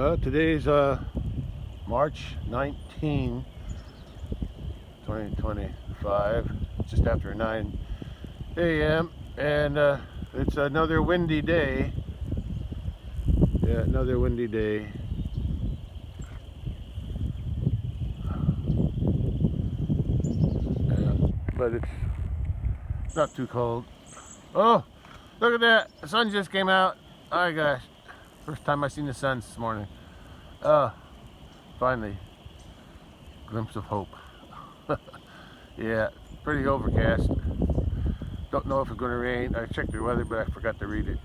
Today's March 19, 2025, just after 9 a.m. and it's another windy day. Yeah, another windy day. But it's not too cold. Oh, look at that! The sun just came out. Oh my gosh. First time I seen the sun this morning. Finally, glimpse of hope. Yeah, pretty overcast. Don't know if it's going to rain. I checked the weather, but I forgot to read it.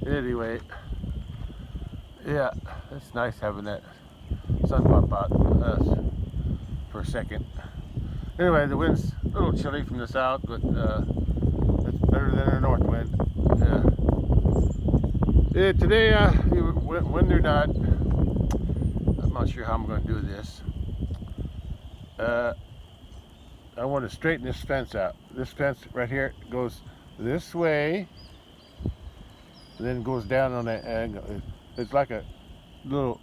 Anyway, yeah, it's nice having that sun pop out for a second. Anyway, the wind's a little chilly from the south, but it's better than a north wind. Today, wind or not, I'm not sure how I'm going to do this. I want to straighten this fence out. This fence right here goes this way, and then goes down on that angle. It's like a little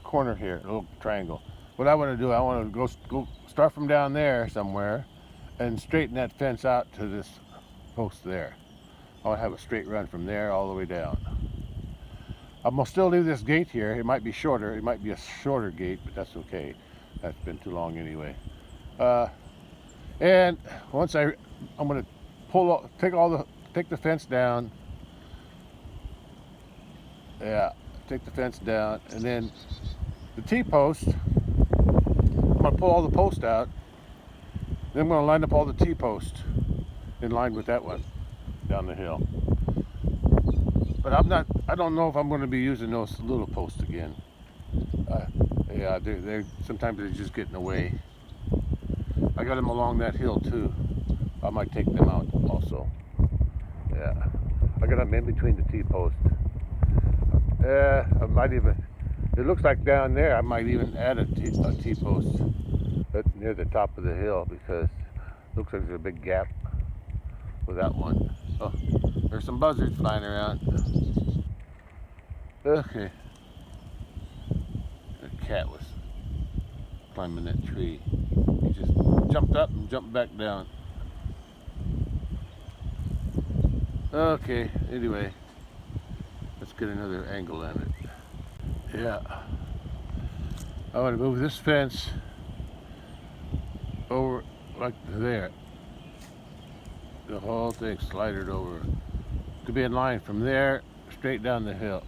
corner here, a little triangle. What I want to do, I want to go start from down there somewhere and straighten that fence out to this post there. I want to have a straight run from there all the way down. I'm going to still leave this gate here. It might be shorter. It might be a shorter gate, but that's okay. That's been too long anyway. And once I'm going to take the fence down. Yeah, take the fence down, and then the T-post, I'm going to pull all the posts out. Then I'm going to line up all the T-posts in line with that one down the hill. But I don't know if I'm going to be using those little posts again. Yeah, sometimes they just get in the way. I got them along that hill too. I might take them out also. Yeah, I got them in between the T-posts. I might even, it looks like down there I might even add a T-post near the top of the hill, because it looks like there's a big gap with that one. Oh, there's some buzzards flying around. Okay. The cat was climbing that tree. He just jumped up and jumped back down. Okay, anyway, let's get another angle on it. Yeah. I want to move this fence over like there. The whole thing, slide it over to be in line from there straight down the hill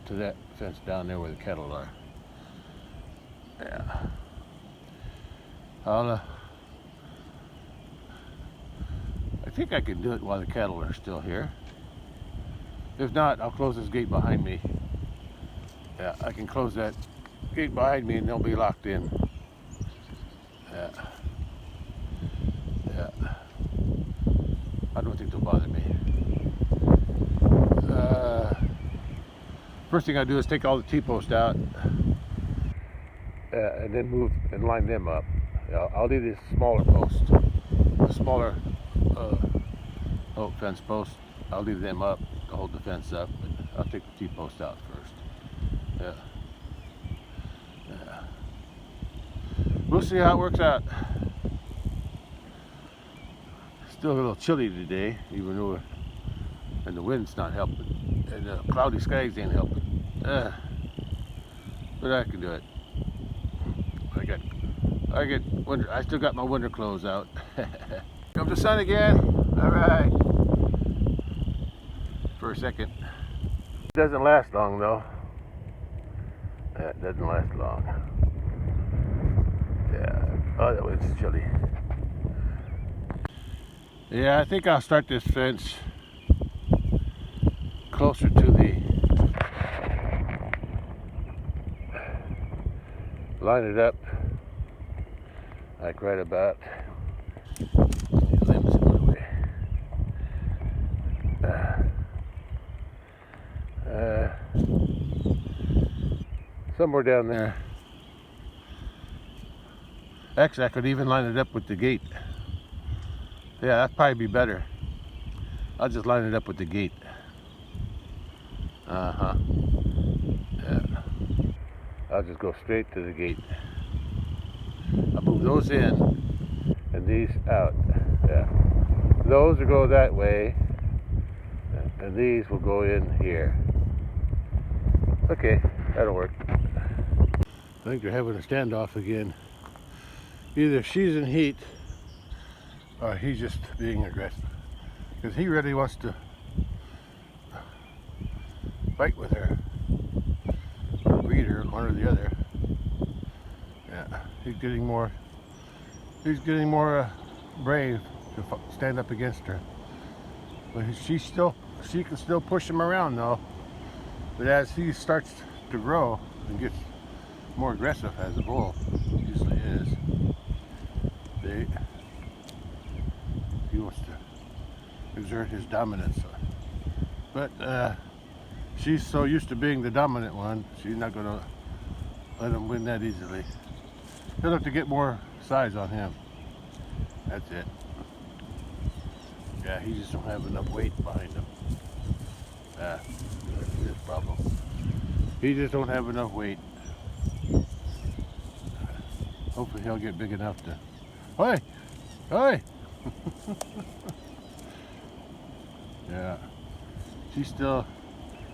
to that fence down there where the cattle are. Yeah. I think I can do it while the cattle are still here. If not, I'll close this gate behind me. Yeah, I can close that gate behind me and they'll be locked in. Yeah. Yeah. I don't think they'll bother me. First thing I do is take all the T-posts out and then move and line them up. I'll leave this smaller post, the smaller fence posts. I'll leave them up to hold the fence up, but I'll take the T-post out first. Yeah. Yeah. We'll see how it works out. Still a little chilly today, even though, and the wind's not helping, and the cloudy skies ain't helping. But I can do it. I still got my winter clothes out. Comes the sun again. All right. For a second. It doesn't last long though. Yeah, it doesn't last long. Yeah. Oh, that was chilly. Yeah, I think I'll start this fence closer to the, line it up like right about, limbs go away. Somewhere down there. Actually, I could even line it up with the gate. Yeah, that'd probably be better. I'll just line it up with the gate. Uh-huh. Yeah. I'll just go straight to the gate. I'll move those in and these out. Yeah. Those will go that way, and these will go in here. Okay, that'll work. I think they're having a standoff again. Either she's in heat or he's just being aggressive. Because he really wants to fight with her. Or breed her, one or the other. Yeah, he's getting more brave to stand up against her. But she can still push him around though. But as he starts to grow and gets more aggressive, as a bull usually is, he wants to exert his dominance. But she's so used to being the dominant one, she's not going to let him win that easily. He'll have to get more size on him. That's it. Yeah, he just don't have enough weight behind him. That's his problem. He just don't have enough weight. Hopefully he'll get big enough to... Oi! Oi! Yeah. She still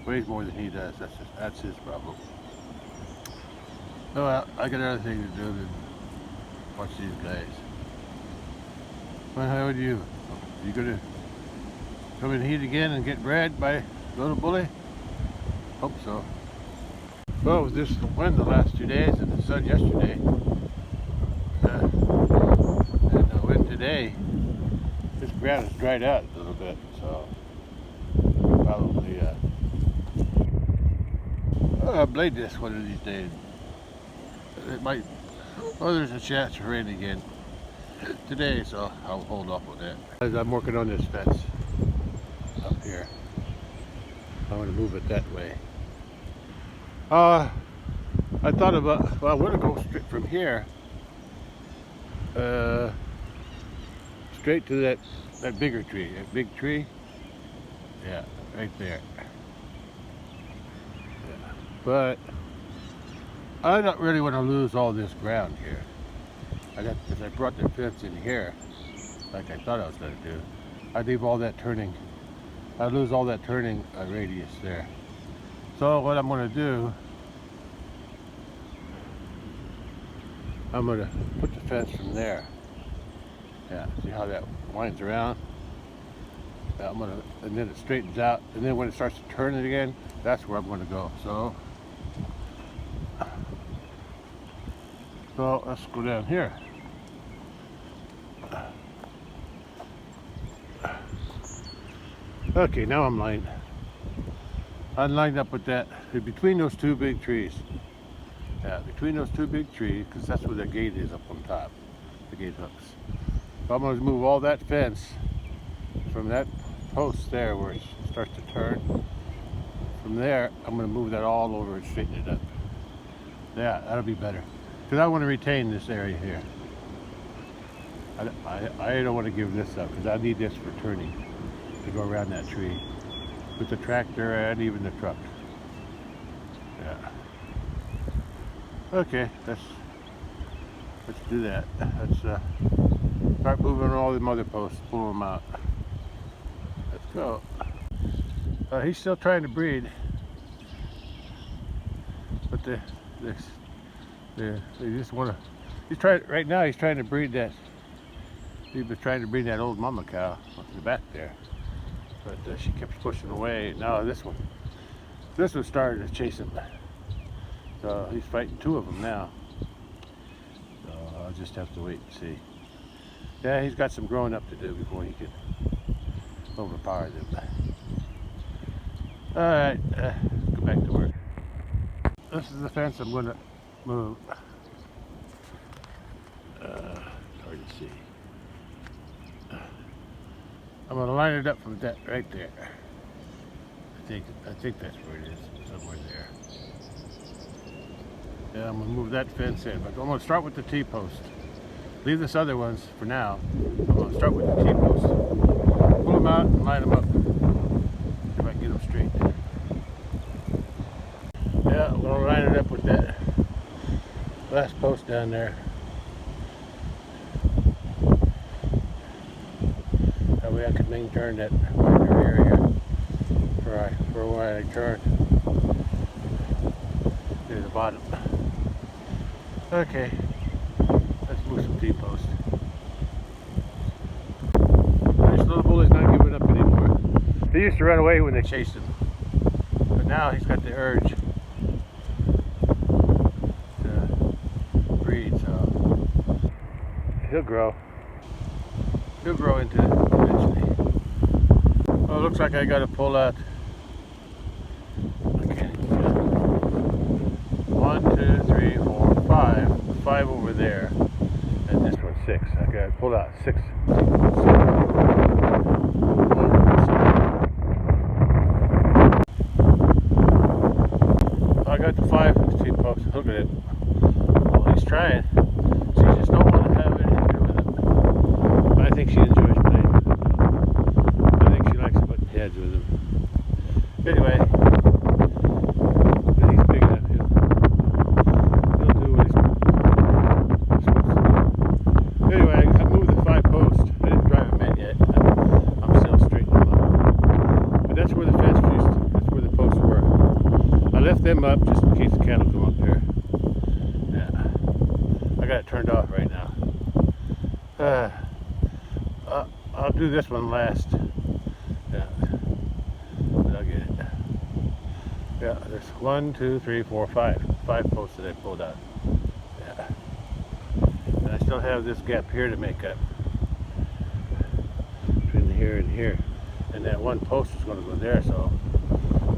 weighs more than he does. That's his problem. Oh well, I got other things to do than watch these guys. Well, how would you? You gonna come in heat again and get bred by little bully? Hope so. Well, with this wind the last 2 days and the sun yesterday, and the wind today, this ground has dried out a little bit, so probably blade this one of these days. It might. Oh, there's a chance for rain again today, so I'll hold off on that. As I'm working on this fence up here, I'm going to move it that way. I thought about, well, I'm going to go straight from here, straight to that bigger tree, that big tree. Yeah, right there. Yeah. But I don't really want to lose all this ground here. If I brought the fence in here, like I thought I was going to do, I'd leave all that turning. I'd lose all that turning radius there. So what I'm going to do, I'm going to put the fence from there. Yeah, see how that winds around? Yeah, and then it straightens out, and then when it starts to turn it again, that's where I'm going to go. So let's go down here. Okay, now I'm lined up with that, between those two big trees. Yeah, between those two big trees, because that's where the gate is up on top, the gate hooks. So I'm going to move all that fence from that post there where it starts to turn. From there, I'm going to move that all over and straighten it up. Yeah, that'll be better. Because I want to retain this area here. I don't want to give this up, because I need this for turning to go around that tree with the tractor and even the truck. Yeah. Okay, let's do that. Let's start moving all the mother posts, pull them out. Let's go. He's still trying to breed, but they just want to. He's trying right now. He's trying to breed that. He was trying to breed that old mama cow in the back there, but she kept pushing away. Now this one started to chase him. So he's fighting two of them now. So I'll just have to wait and see. Yeah, he's got some growing up to do before he can overpower them. All right, let's go back to work. This is the fence I'm going to move. Hard to see. I'm going to line it up from that right there. I think that's where it is, somewhere there. Yeah, I'm going to move that fence in. But I'm going to start with the T-post. Leave this other ones for now. I'm going to start with the T-post. Pull them out and line them up. See if I can get them straight. I'm gonna line it up with that last post down there. That way I could maintain that wider area for when I turn to the bottom. Okay, let's move some T-posts. This little bully's not giving up anymore. He used to run away when they chased him, but now he's got the urge to breed, so he'll grow. He'll grow into it eventually. Oh, it looks like I gotta pull out. Okay. 1, 2, 3, 4, 5. 5 over there. And this one's 6. I gotta pull out 6. I got the 5 T-posts. Look at it. Well, he's trying. She just don't want to have anything to do with him. I think she enjoys playing with him. I think she likes putting heads with him. Anyway, when he's big enough, he'll do what he's supposed to do. Anyway, I moved the 5 posts. I didn't drive them in yet. I'm still straightening them up. But that's where the fence used. That's where the posts were. I left them up just in case the cattle come up there. Yeah, I got it turned off right now. I'll do this one last. Yeah, but I'll get it. Yeah, there's 1, 2, 3, 4, 5. 5 posts that I pulled out. Yeah, and I still have this gap here to make up between here and here, and that one post is going to go there, so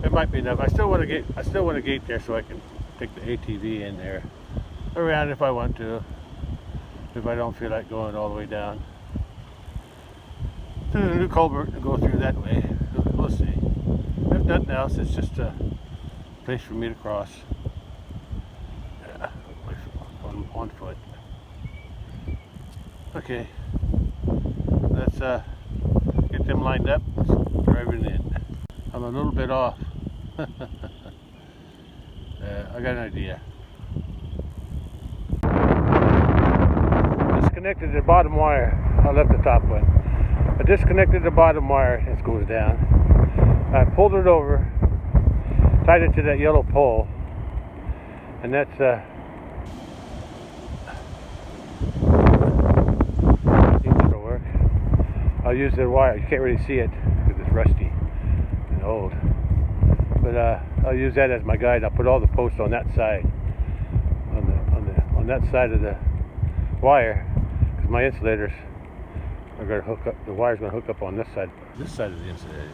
it might be enough. I still want a gate there so I can take the ATV in there around if I want to, if I don't feel like going all the way down to the new culvert and go through that way. We'll see. If nothing else, it's just a place for me to cross. Yeah, on foot. Okay, let's get them lined up. Driving in. I'm a little bit off. I got an idea. Disconnected the bottom wire. I left the top one. I disconnected the bottom wire. It goes down. I pulled it over, tied it to that yellow pole, and that's I think that'll work. I'll use the wire. You can't really see it because it's rusty and old, but I'll use that as my guide. I'll put all the posts on that side, on that side of the wire, because my insulators are going to hook up. The wire's going to hook up on this side of the insulators.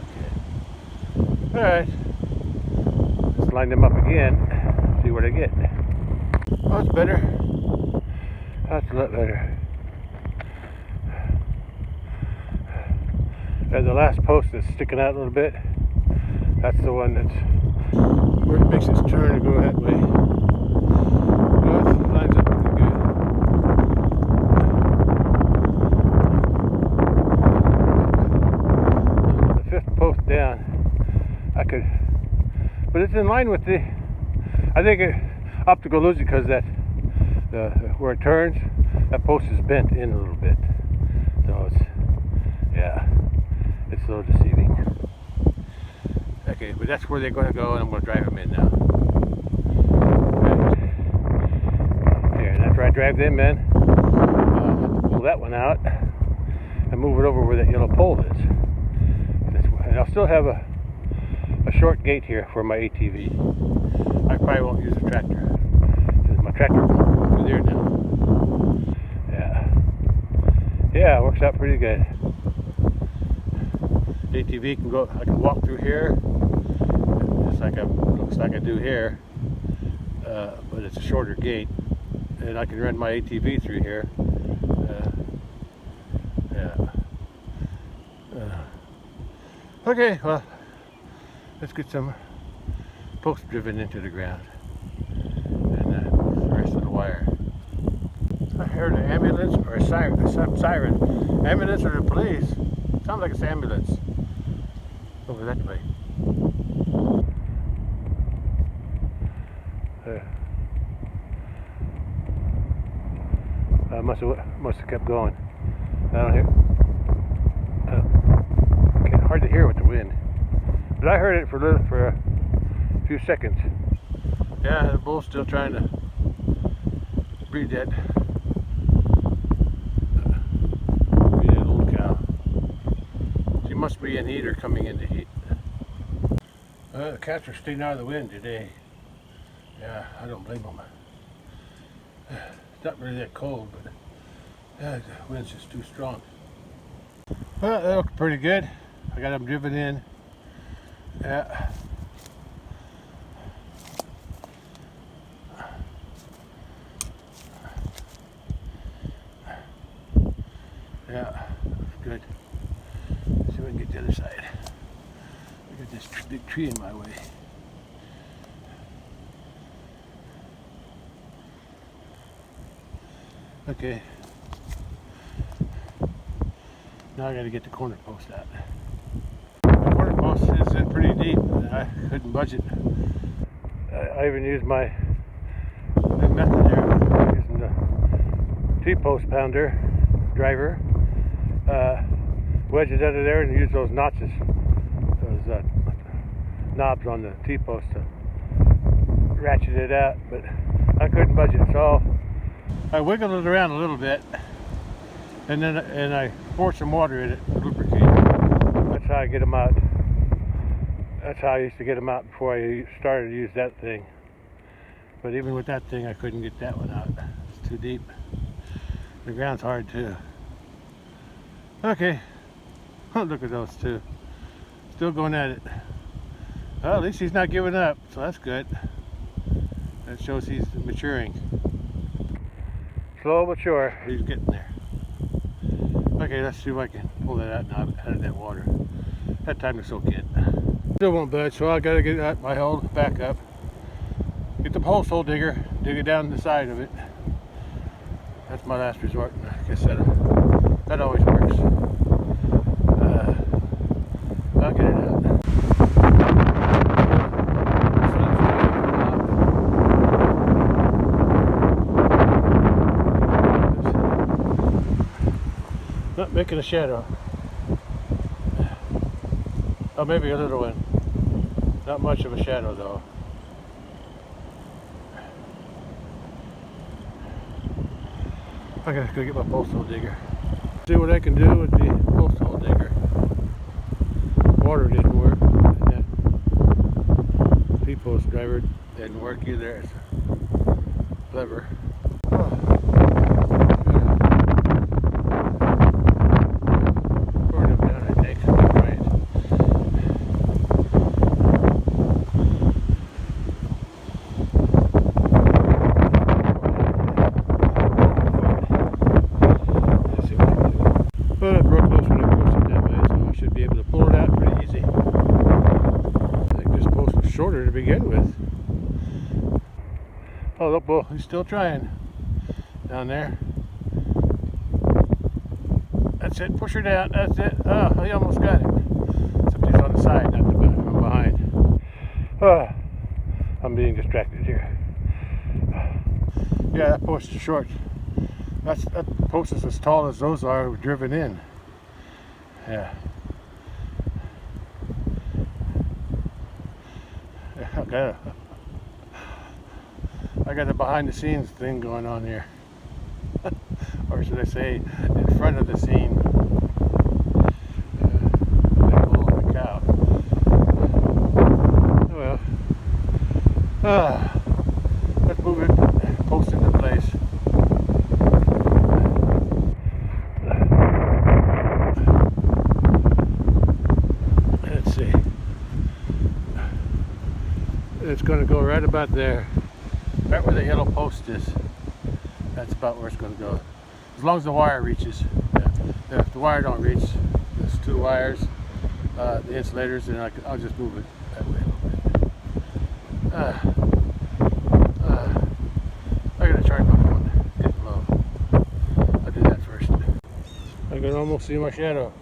Okay. All right. Let's line them up again. See what I get. Oh, it's better. That's a lot better. And the last post that's sticking out a little bit. That's the one that's where it makes its turn to go that way. Well, it lines up pretty good. The 5th post down, I could, but it's in line with the, I think optical illusion, because that where it turns, that post is bent in a little bit. So it's, yeah, it's a little deceiving. Okay, but that's where they're going to go, and I'm going to drive them in now. Right. Here, and after I drive them in, I'll have to pull that one out and move it over where that yellow pole is. And I'll still have a short gate here for my ATV. I probably won't use a tractor, because my tractor goes through there now. Yeah, it works out pretty good. ATV can go, I can walk through here, just like looks like I do here, but it's a shorter gate, and I can run my ATV through here. Okay, well, let's get some posts driven into the ground, and the rest of the wire. I heard an ambulance or a siren. Ambulance or the police? Sounds like it's ambulance. Over that way. I must have kept going. I don't hear. Hard to hear with the wind, but I heard it for a few seconds. Yeah, the bull's still trying to breed that old cow. She must be in heat or coming into heat. The cats are staying out of the wind today. Yeah, I don't blame them. It's not really that cold, but the wind's just too strong. Well, they look pretty good. I got them driven in. Yeah. Yeah, looks good. Let's see if I can get the other side. I got this big tree in my way. Okay. Now I got to get the corner post out. The corner post is in pretty deep. I couldn't budge it. I even used my method there, using the T-post pounder driver. Wedge it out of there and use those notches, those knobs on the T-post to ratchet it out, but I couldn't budge it, so I wiggled it around a little bit, and then I poured some water in it to lubricate. That's how I get them out. That's how I used to get them out before I started to use that thing. But even with that thing, I couldn't get that one out. It's too deep. The ground's hard too. Okay. Look at those two. Still going at it. Well, at least he's not giving up, so that's good. That shows he's maturing. Slow but sure, he's getting there. Okay, let's see if I can pull that out now out of that water. Had time to soak it. Still won't budge, so I gotta get out my hole back up. Get the hole digger, dig it down the side of it. That's my last resort. I guess that always works. I'll get it out. Not making a shadow. Oh, maybe a little one. Not much of a shadow though. I gotta go get my post hole digger. See what I can do with the post hole digger. Water didn't work. That T-post driver didn't work either. It's clever. Shorter to begin with. Oh, look, bull, he's still trying down there. That's it, push her down, that's it. Oh, he almost got it. Except he's on the side, not the back, I'm behind. Oh, I'm being distracted here. Yeah, that post is short. That post is as tall as those are driven in. Yeah. I got a behind the scenes thing going on here. Or should I say, in front of the scene. The cow. Oh well. Let's move it, post into place. Let's see. It's going to go right about there, right where the yellow post is. That's about where it's going to go, as long as the wire reaches. Yeah. If the wire don't reach, there's two wires, the insulators, and I'll just move it that way a little bit. I gotta charge my phone, getting low. I'll do that first. I can almost see my shadow.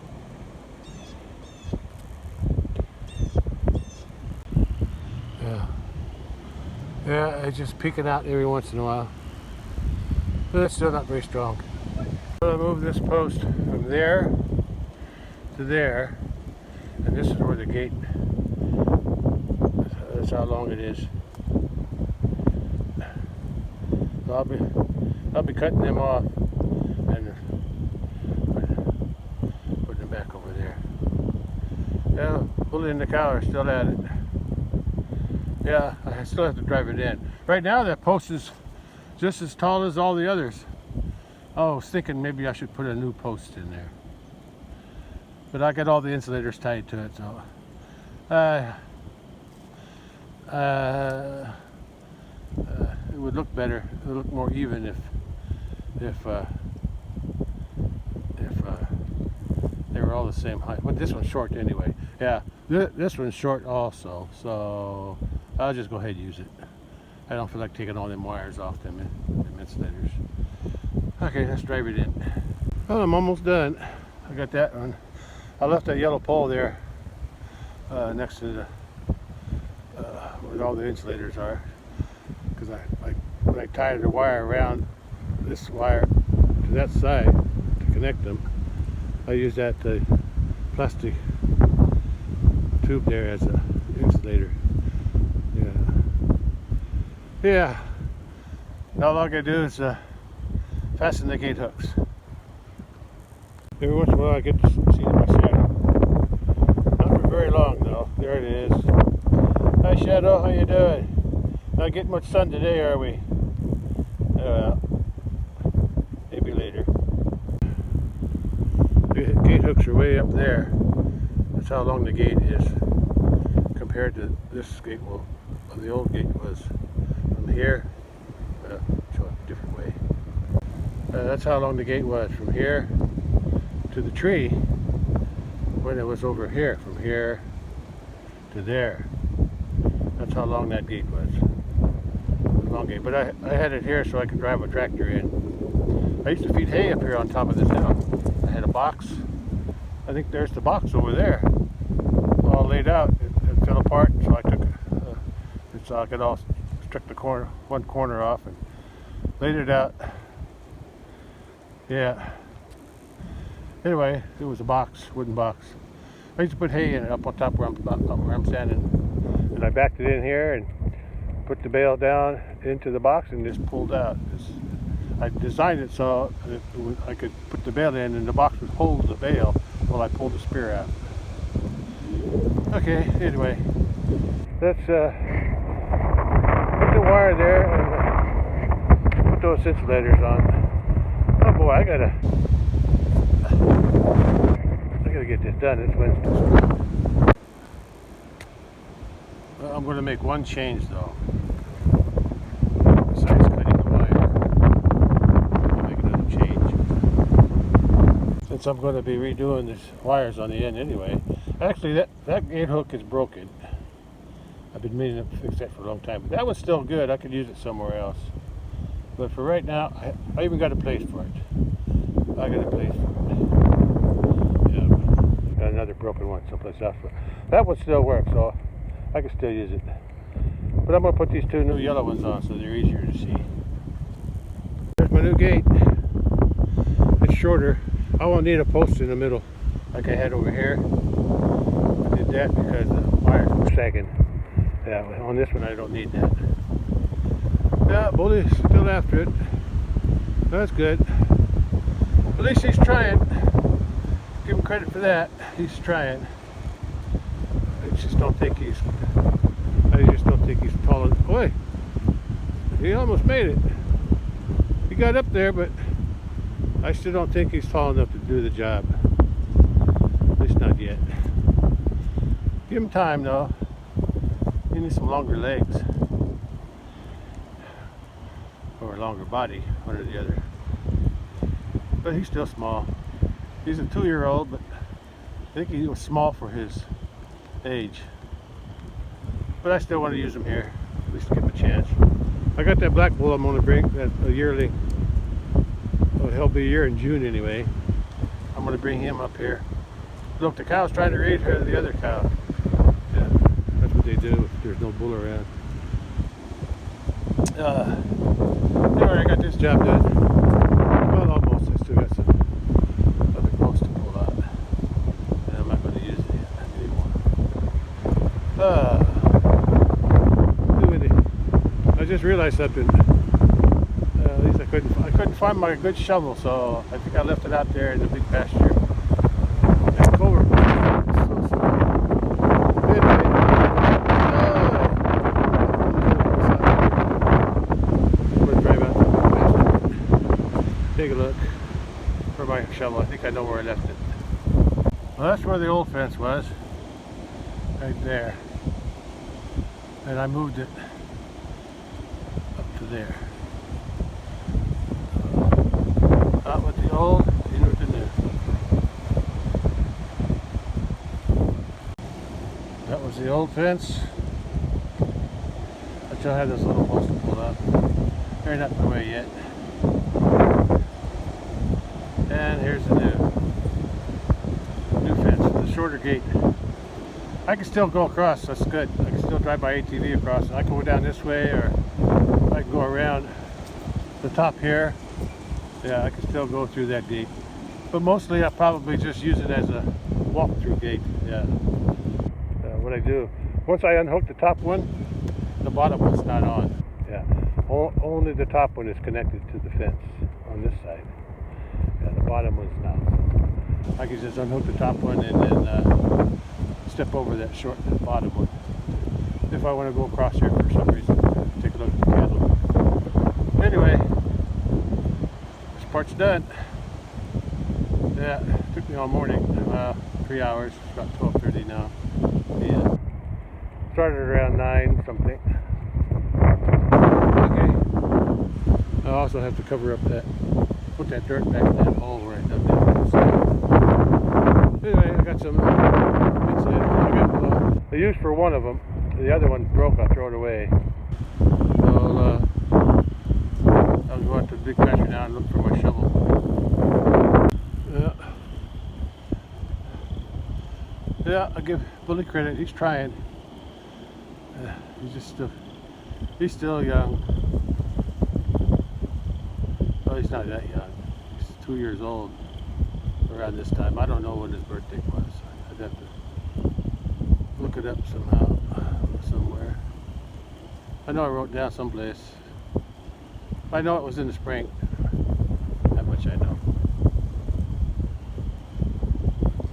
Yeah, it's just peeking out every once in a while. But it's still not very strong. I'll move this post from there to there, and this is where the gate, that's how long it is. So I'll be cutting them off and putting them back over there. Yeah, Bully and the cow are still at it. Yeah, I still have to drive it in. Right now that post is just as tall as all the others. I was thinking maybe I should put a new post in there. But I got all the insulators tied to it, so it would look better. It would look more even if they were all the same height. But this one's short anyway. Yeah, this one's short also, so I'll just go ahead and use it. I don't feel like taking all them wires off them insulators. Okay, let's drive it in. Well, I'm almost done. I got that one. I left that yellow pole there next to the where all the insulators are, because when I tied the wire around this wire to that side to connect them, I used that plastic tube there as an insulator. Yeah. Now all I gotta do is fasten the gate hooks. Every once in a while I get to see my shadow. Not for very long though. There it is. Hi Shadow, how you doing? Not getting much sun today, are we? Maybe later. The gate hooks are way up there. That's how long the gate is compared to this gate. Well, the old gate was from here. Show it a different way. That's how long the gate was from here to the tree when it was over here, from here to there. That's how long that gate was. It was a long gate, but I had it here so I could drive a tractor in. I used to feed hay up here on top of this hill. I had a box. I think there's the box over there, all laid out. It fell apart, so I took it so I could all struck the corner, one corner off, and laid it out. Yeah. Anyway, it was a box, wooden box. I used to put hay in it up on top where I'm standing, and I backed it in here and put the bale down into the box and just pulled out. I designed it so I could put the bale in and the box would hold the bale while I pulled the spear out. Okay, anyway, let's put the wire there and put those insulators on. Oh boy, I gotta get this done. It's Wednesday. Well, I'm going to make one change though. Besides cutting the wire, I'll make another change. Since I'm going to be redoing these wires on the end anyway. Actually, that gate hook is broken. I've been meaning to fix that for a long time. But that one's still good. I could use it somewhere else. But for right now, I even got a place for it. I got a place for it. Got another broken one someplace else. But that one still works, so I can still use it. But I'm going to put these two new yellow ones on so they're easier to see. There's my new gate. It's shorter. I won't need a post in the middle like I had over here. I did that because the wires were sagging. Yeah, on this one I don't need that. Yeah, Bully's still after it. That's good. At least he's trying. Give him credit for that. He's trying. I just don't think he's tall enough. Boy, he almost made it. He got up there, but I still don't think he's tall enough to do the job. At least not yet. Give him time though. He needs some longer legs. Or a longer body, one or the other. But he's still small. He's a 2-year-old, but I think he was small for his age. But I still want to use him here, at least give him a chance. I got that black bull I'm going to bring, that a yearling. Oh, he'll be a year in June anyway. I'm going to bring him up here. Look, the cow's trying to raid her, the other cow. Yeah, that's what they do if there's no bull around. Anyway, I got this job done. Well, almost. I still got some other posts to pull out. And I'm not going to use it yet anymore. I just realized something. At least I couldn't find my good shovel, so I think I left it out there in the big pasture. That culvert was so slow. Anyway, I'm gonna drive out to the pasture. Take a look for my shovel. I think I know where I left it. Well, that's where the old fence was, right there, and I moved it up to there. Out with the old, in with the new. That was the old fence. I still have this little post to pull up. They're not my way yet. And here's the new fence, the shorter gate. I can still go across, that's good. I can still drive my ATV across. I can go down this way, or I can go around the top here. Yeah, I can still go through that gate. But mostly I probably just use it as a walk-through gate. Yeah. What I do, once I unhook the top one, the bottom one's not on. Yeah. Only the top one is connected to the fence on this side. Yeah, the bottom one's not. I can just unhook the top one and then step over that bottom one. If I want to go across here for some reason, take a look at the cattle. Anyway, this part's done. Yeah, it took me all morning, 3 hours. It's about 12:30 now. Yeah, started around 9 something. Okay. I also have to cover up put that dirt back in that hole where I dug that. Anyway, I got some. I used for one of them. The other one broke. I throw it away. So I was going to the big pasture now and look for my shovel. Yeah, I give Billy credit. He's trying. He's still young. Oh, he's not that young. He's 2 years old around this time. I don't know when his birthday was. I'd have to look it up somehow, somewhere. I know I wrote down someplace. I know it was in the spring. That much I know.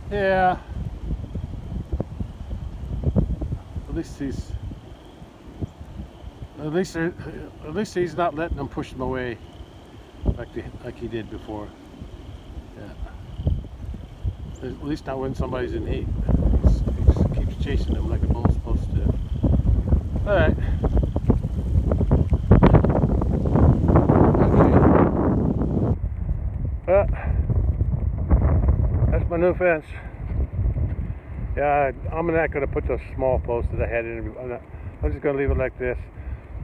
Yeah. At least he's not letting them push him away like he did before. Yeah. At least not when somebody's in heat. He keeps chasing them like a bull's supposed to. All right. Okay. That's my new fence. Yeah, I'm not going to put those small posts that I had in. I'm just going to leave it like this.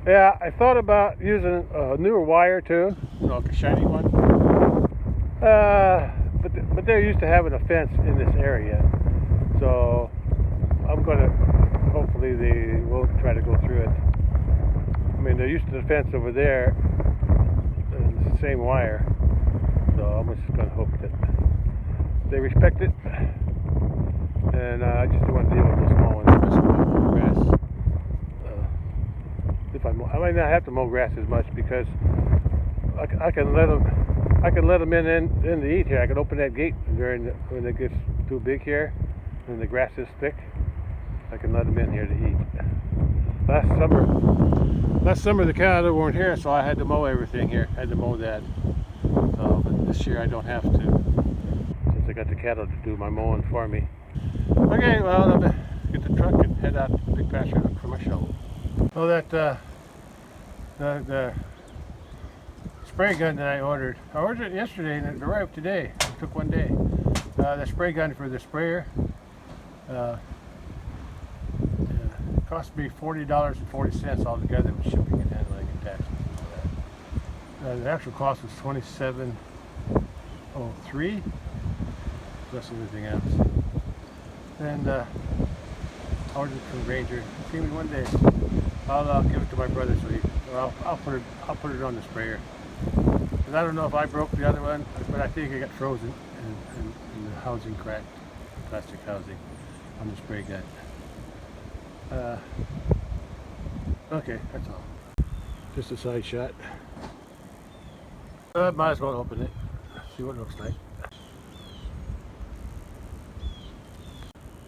Yeah, I thought about using a newer wire too, like a shiny one. But they're used to having a fence in this area, so I'm going to. Hopefully, they will try to go through it. I mean, they're used to the fence over there, and it's the same wire, so I'm just going to hope that they respect it. And I just don't want to deal with the small ones, especially with mow grass. I might not have to mow grass as much because I can let them in to eat here. I can open that gate when it gets too big here, and the grass is thick. I can let them in here to eat. Last summer the cattle weren't here, so I had to mow everything here. I had to mow that. But this year I don't have to, since I got the cattle to do my mowing for me. Okay, well, I'll get the truck and head out to the big pasture for my shovel. Well, the spray gun that I ordered it yesterday and it arrived today. It took one day. The spray gun for the sprayer cost me $40.40 altogether with shipping and handling and taxes and all that. The actual cost was $27.03 plus everything else. And I ordered it from Ranger. It came in one day. I'll give it to my brother so he Well, I'll put it on the sprayer. Because I don't know if I broke the other one, but I think it got frozen and the housing cracked, plastic housing on the spray gun. Okay, that's all. Just a side shot. Might as well open it, see what it looks like.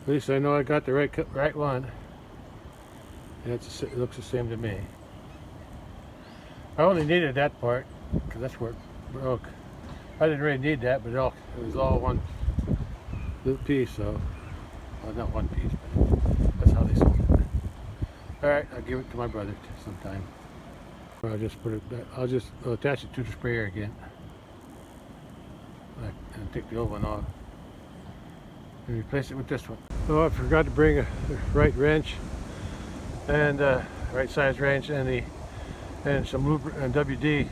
At least I know I got the right one. And it looks the same to me. I only needed that part because that's where it broke. I didn't really need that, but it was all one little piece. So, well, not one piece, but that's how they sold it. All right, I'll give it to my brother sometime. I'll just put it back. I'll attach it to the sprayer again, and take the old one off, and replace it with this one. Oh, I forgot to bring the right wrench and right size wrench and some lubricant and WD.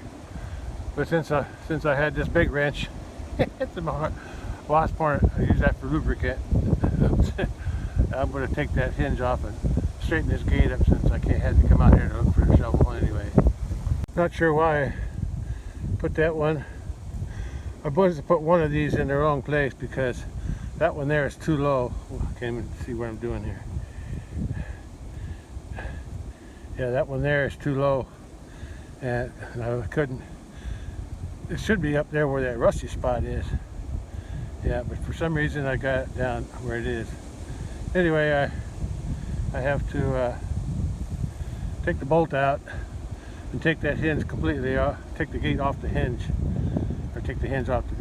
But since I had this big wrench, it's the last part. I use that for lubricant. I'm going to take that hinge off and straighten this gate up since I had to come out here to look for the shovel anyway. Not sure why I put that one. I wanted to put one of these in the wrong place because that one there is too low. I can't even see what I'm doing here. Yeah, that one there is too low, and I couldn't. It should be up there where that rusty spot is. Yeah, but for some reason I got it down where it is. Anyway, I have to take the bolt out and take that hinge completely off, take the gate off the hinge, or take the hinge off the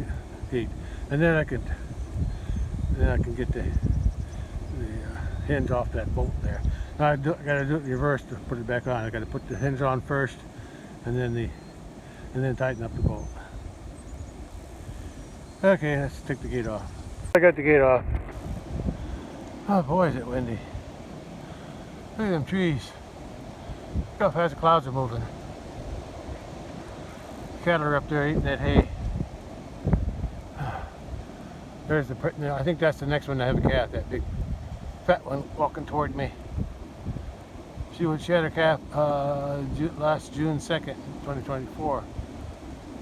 gate, and then I can get the hinge off that bolt there. Now I got to do it in reverse to put it back on. I got to put the hinge on first, and then tighten up the bolt. Okay, let's take the gate off. I got the gate off. Oh boy, is it windy. Look at them trees. Look how fast the clouds are moving. Cattle are up there eating that hay. There's I think that's the next one to have a calf, that big fat one walking toward me. She had her calf last June 2nd, 2024.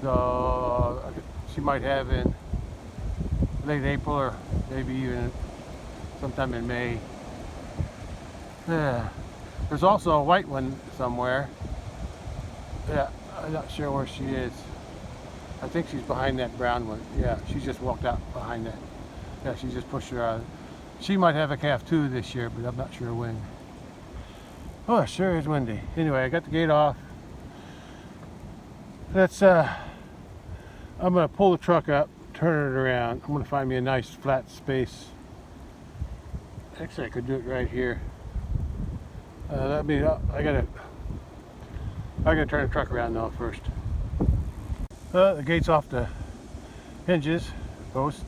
So she might have in late April or maybe even sometime in May. Yeah. There's also a white one somewhere. Yeah, I'm not sure where she is. I think she's behind that brown one. Yeah, she just walked out behind that. Yeah, she just pushed her out. She might have a calf too this year, but I'm not sure when. Oh, it sure is windy. Anyway, I got the gate off. I'm gonna pull the truck up, turn it around. I'm gonna find me a nice flat space. Actually, I could do it right here. I gotta turn the truck around now first. The gate's off the hinges, post.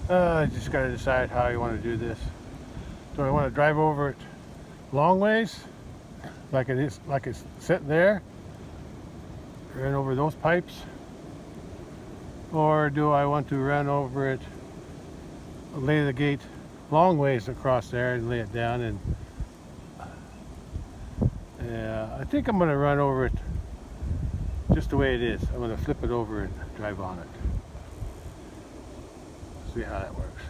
I just gotta decide how you want to do this. Do I want to drive over it long ways, like it's sitting there, run over those pipes, or do I want to run over it, lay the gate long ways across there and lay it down? And yeah, I think I'm going to run over it just the way it is. I'm going to flip it over and drive on it. See how that works.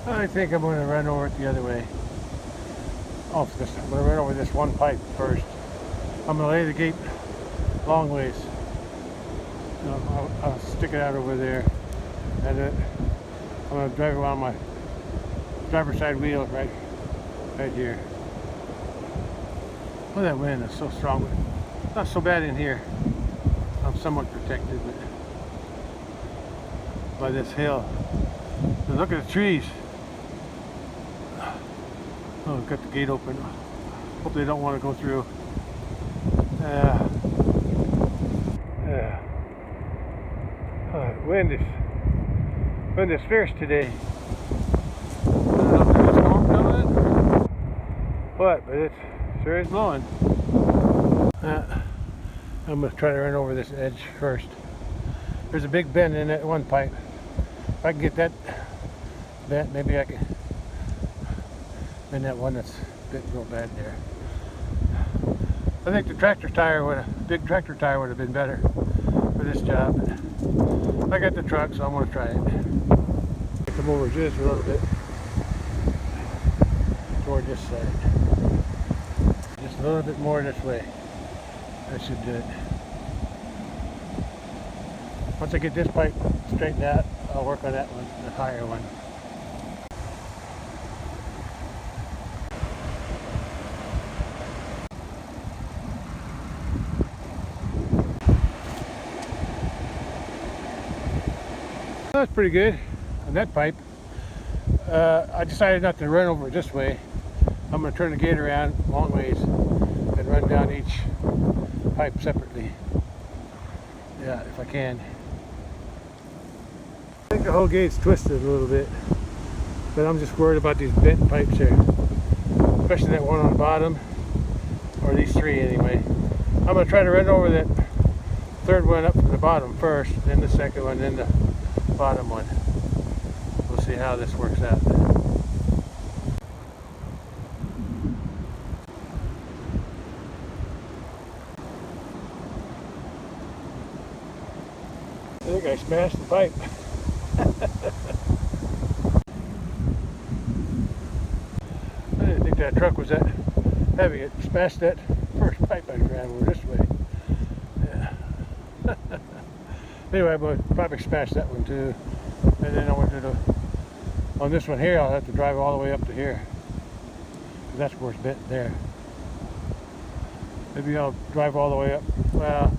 I think I'm going to run over it the other way. I'm going to run over this one pipe first. I'm going to lay the gate long ways. I'll stick it out over there, and then I'm going to drive around my driver's side wheel right here. Oh, that wind is so strong. Not so bad in here. I'm somewhat protected by this hill. And look at the trees. Oh, we've got the gate open. Hope they don't want to go through. Yeah. Wind is fierce today. I don't know if there's a storm coming, but it sure is blowing. I'm going to try to run over this edge first. There's a big bend in that one pipe. If I can get that bent, maybe I can bend that one that's bent real bad there. I think the big tractor tire would have been better for this job. I got the truck, so I'm going to try it. Come over just a little bit toward this side. Just a little bit more this way. That should do it. Once I get this pipe straightened out, I'll work on that one, the higher one. That's pretty good on that pipe. I decided not to run over it this way. I'm going to turn the gate around long ways and run down each pipe separately. Yeah, if I can. I think the whole gate's twisted a little bit, but I'm just worried about these bent pipes here, especially that one on the bottom, or these three anyway. I'm going to try to run over that third one up from the bottom first, then the second one, then the bottom one. We'll see how this works out. I think I smashed the pipe. I didn't think that truck was that heavy. It smashed that first pipe I ran over this way. Yeah. Anyway, but probably smash that one too. And then I went to on this one here, I'll have to drive all the way up to here. That's where it's bent there. Maybe I'll drive all the way up. Well,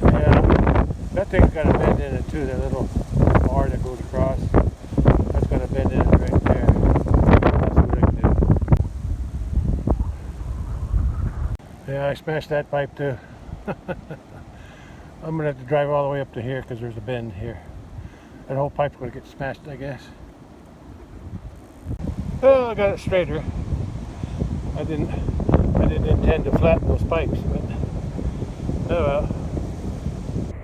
yeah, that thing's got a bend in it too, that little bar that goes across. That's got a bend in it right there. That's what I can do. Yeah, I smashed that pipe too. I'm going to have to drive all the way up to here because there's a bend here. That whole pipe's going to get smashed, I guess. Oh, I got it straighter. I didn't intend to flatten those pipes, but oh well.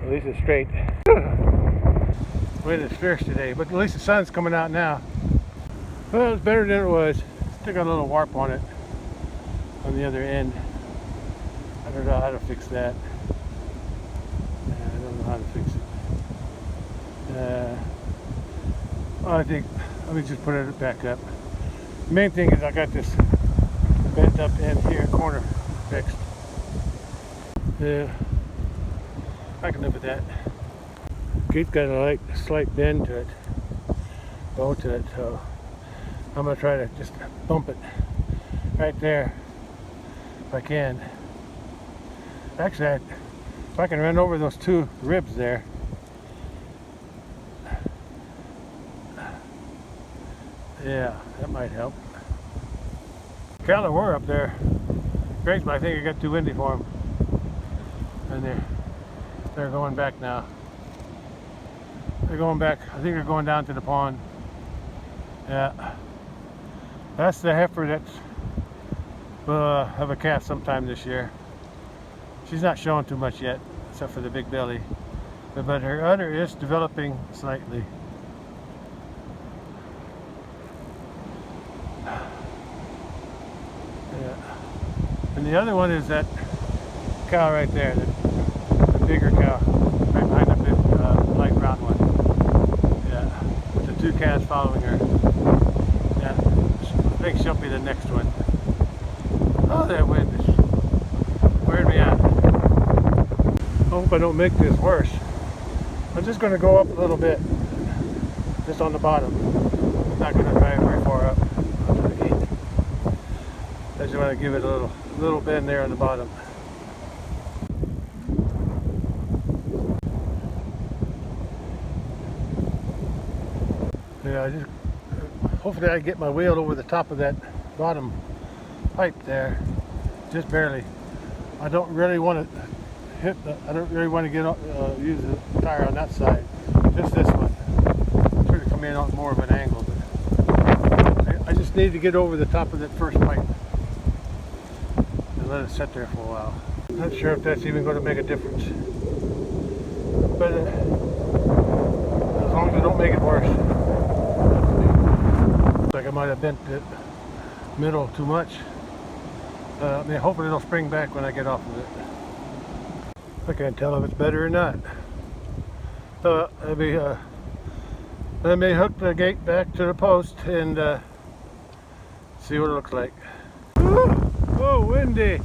At least it's straight. Wind is fierce today, but at least the sun's coming out now. Well, it's better than it was. Still got a little warp on it on the other end. I don't know how to fix that. I don't know how to fix it. I think, let me just put it back up. The main thing is I got this bent up end here, corner fixed. Yeah, I can live with that. Gate's got a slight bend to it, bow to it, so I'm going to try to just bump it right there if I can. Actually, if I can run over those two ribs there, yeah, that might help. Cattle were up there. Great, but I think it got too windy for them. And they're going back now. They're going back. I think they're going down to the pond. Yeah. That's the heifer that's will have a calf sometime this year. She's not showing too much yet, except for the big belly. But her udder is developing slightly. Yeah. And the other one is that cow right there, the bigger cow, right behind the big light brown one. Yeah, with the two calves following her. Yeah, I think she'll be the next one. Oh, that wind is wearing me out. I hope I don't make this worse. I'm just going to go up a little bit, just on the bottom. I'm not going to drive very far up onto the gate. I just want to give it a little bend there on the bottom. Yeah, hopefully I get my wheel over the top of that bottom pipe there, just barely. I don't really want to I don't really want to use the tire on that side, just this one. Try to come in on more of an angle, but I just need to get over the top of that first pipe and let it sit there for a while. Not sure if that's even going to make a difference, but as long as I don't make it worse. Looks like I might have bent the middle too much. Hopefully it'll spring back when I get off of it. I can't tell if it's better or not. Let me hook the gate back to the post and see what it looks like. Woo! Oh, windy!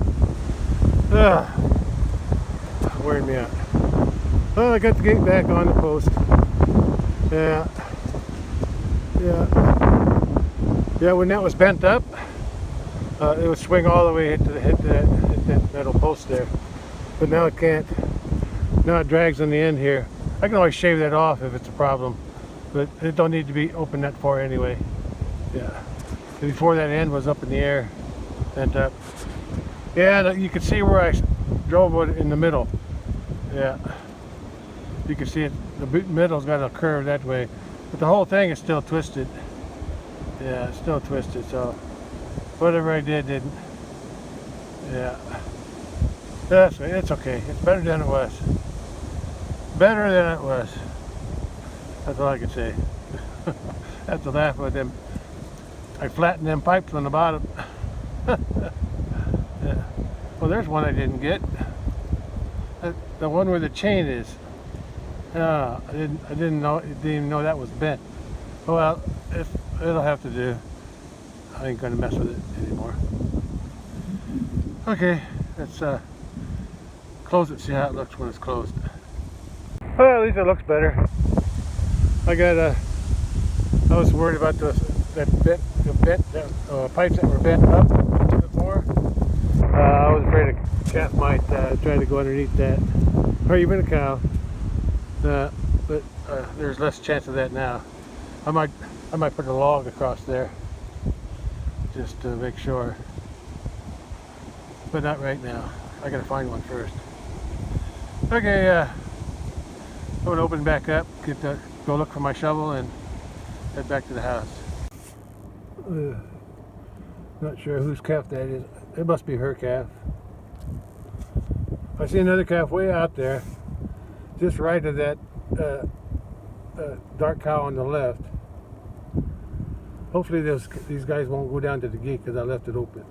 Wearing me out. Well, I got the gate back on the post. Yeah. When that was bent up, it would swing all the way hit that metal post there. But now it can't. Now it drags on the end here. I can always shave that off if it's a problem, but it don't need to be open that far anyway. Yeah. Before that end was up in the air, bent up. Yeah, you can see where I drove it in the middle. Yeah. You can see it. The middle's got a curve that way, but the whole thing is still twisted. Yeah, it's still twisted. So whatever I did didn't. Yeah. It's okay. It's better than it was. Better than it was. That's all I can say. I have to laugh with them. I flattened them pipes on the bottom. Yeah. Well, there's one I didn't get. The one where the chain is. I didn't even know that was bent. Well, it'll have to do. I ain't gonna mess with it anymore. Okay, let's close it. See how it looks when it's closed. Well, at least it looks better. I was worried about the pipes that were bent up before. I was afraid a calf might try to go underneath that, or even a cow. But there's less chance of that now. I might put a log across there just to make sure, but not right now. I gotta find one first. Okay, I'm gonna open back up, go look for my shovel, and head back to the house. Not sure whose calf that is. It must be her calf. I see another calf way out there, just right of that dark cow on the left. Hopefully these guys won't go down to the gate because I left it open.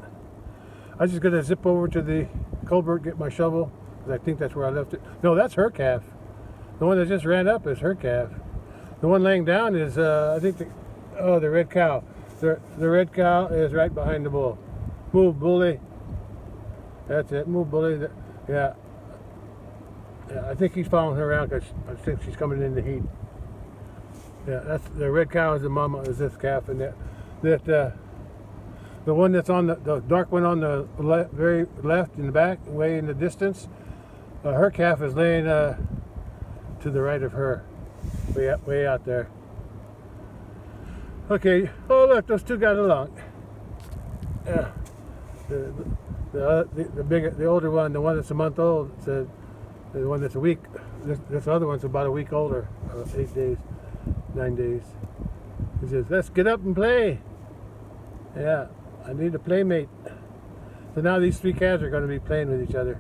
I'm just gonna zip over to the culvert, get my shovel, because I think that's where I left it. No, that's her calf. The one that just ran up is her calf. The one laying down is, I think, the red cow. The red cow is right behind the bull. Move, bully. That's it. Move, bully. Yeah. I think he's following her around because I think she's coming in the heat. Yeah, that's the red cow is the mama, is this calf, and the one that's on the dark one on the very left in the back, way in the distance. Her calf is laying to the right of her, way out there. Okay. Oh look, those two got along. Yeah. The older one, the one that's a month old, said the one that's a week. This other one's about a week older, 8 days, 9 days. He says, "Let's get up and play." Yeah, I need a playmate. So now these three calves are going to be playing with each other.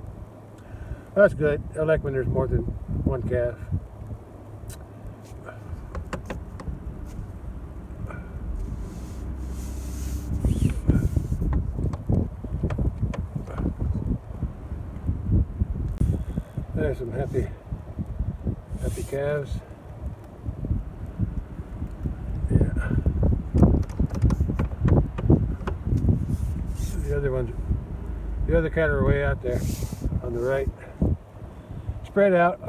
That's good. I like when there's more than one calf. There's some happy calves. Yeah. The other cattle are way out there on the right. Spread out.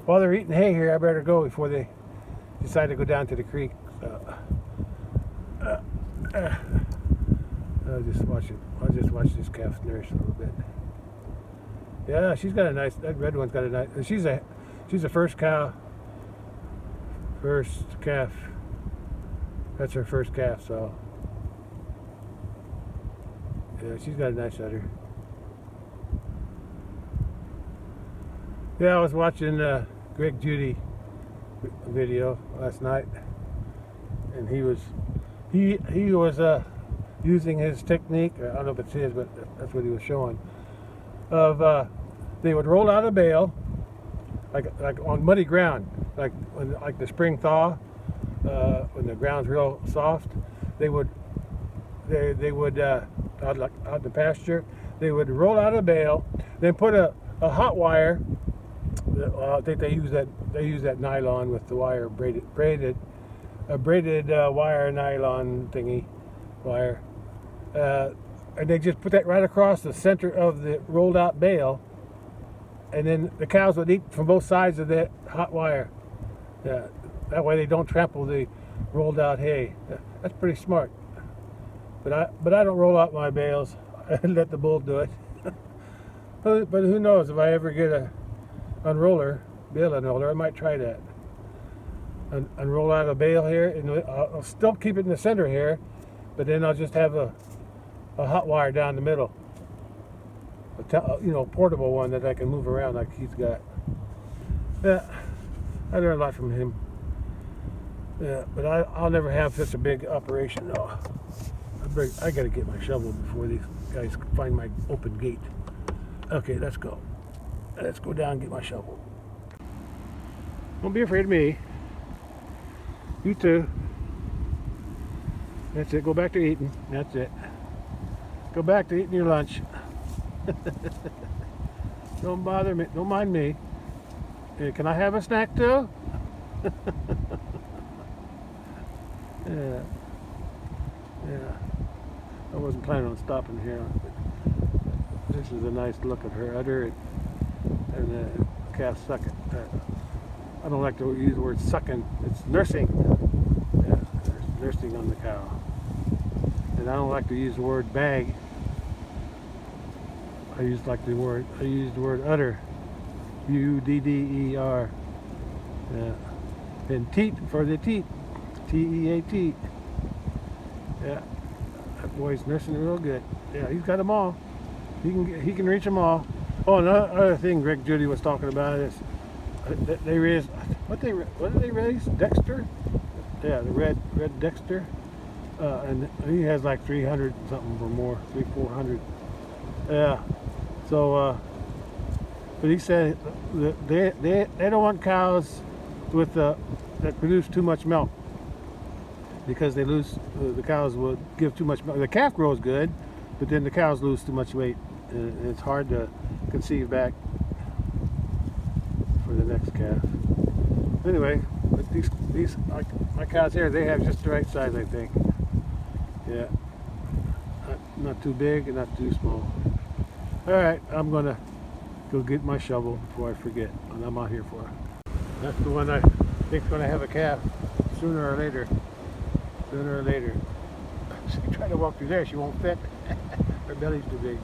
While they're eating hay here, I better go before they decide to go down to the creek. So, I'll just watch this calf nurse a little bit. Yeah, she's got a nice. That red one's got a nice. She's a first calf. That's her first calf. So yeah, she's got a nice udder. Yeah, I was watching Greg Judy video last night, and he was using his technique. I don't know if it's his, but that's what he was showing. Of they would roll out a bale like on muddy ground, like the spring thaw, when the ground's real soft. They would out in the pasture. They would roll out a bale, then put a hot wire. I think they use that nylon with the wire braided wire nylon thingy wire, and they just put that right across the center of the rolled out bale, and then the cows would eat from both sides of that hot wire. That way they don't trample the rolled out hay. That's pretty smart. But I don't roll out my bales. I let the bull do it. But who knows, if I ever get a bale unroller, I might try that. Unroll out a bale here, and I'll still keep it in the center here, but then I'll just have a hot wire down the middle. A portable one that I can move around like he's got. Yeah, I learned a lot from him. Yeah, but I'll never have such a big operation. No, I gotta get my shovel before these guys find my open gate. Okay, let's go. Let's go down and get my shovel. Don't be afraid of me. You too. That's it. Go back to eating. That's it. Go back to eating your lunch. Don't bother me. Don't mind me. Hey, can I have a snack too? Yeah. I wasn't planning on stopping here. This is a nice look at her udder and the calf sucking. I don't like to use the word sucking. It's nursing. Yeah, there's nursing on the cow. And I don't like to use the word bag. I use the word udder. U-D-D-E-R. Yeah. And teat for the teat. T-E-A-T. Yeah. That boy's nursing real good. Yeah, he's got them all. He can reach them all. Oh, another thing Greg Judy was talking about is they raised what did they raise? Dexter? Yeah, the red Dexter. And he has like 300 something or more, 400. Yeah. So, but he said that they don't want cows with that produce too much milk, because the cows would give too much milk. The calf grows good, but then the cows lose too much weight, and it's hard to conceive back for the next calf. Anyway, but these my cows here, they have just the right size, I think. Yeah, not too big and not too small. All right, I'm gonna go get my shovel before I forget what I'm out here for. That's the one I think's gonna have a calf sooner or later. Sooner or later. She tried to walk through there, she won't fit. Her belly's too big.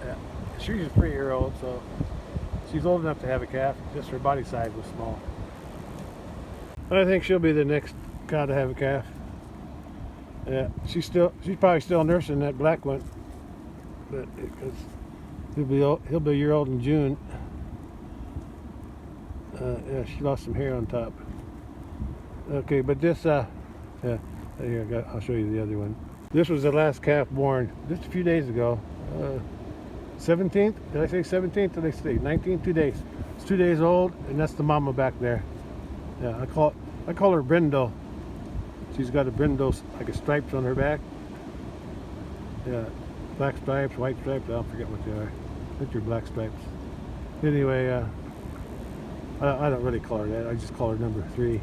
Yeah. She's a 3-year-old, so she's old enough to have a calf. Just her body size was small. I think she'll be the next cow to have a calf. Yeah, she's probably still nursing that black one, but because he'll be a year old in June. Yeah, she lost some hair on top. Okay, but this here, I'll show you the other one. This was the last calf born just a few days ago. 17th? Did I say 17th? Did I say 19th? 2 days. It's 2 days old, and that's the mama back there. Yeah, I call her brindle. She's got a brindle, like a stripes on her back. Yeah, black stripes, white stripes. I don't forget what they are. I think they're black stripes. Anyway, I don't really call her that. I just call her number 3.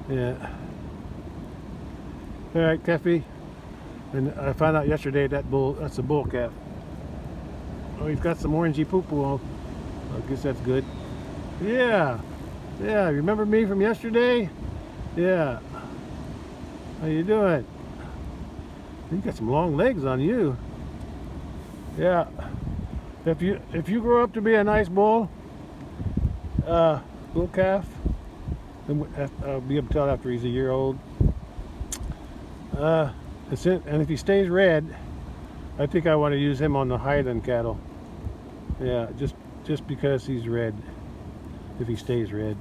Yeah. All right, Keffy. And I found out yesterday that's a bull calf. Oh, he's got some orangey poo-poo on. I guess that's good. Yeah. Yeah, remember me from yesterday? Yeah. How you doing? You got some long legs on you. Yeah. If you grow up to be a nice bull calf, then I'll be able to tell after he's a year old. And if he stays red, I think I want to use him on the Highland cattle. Yeah, just because he's red. If he stays red.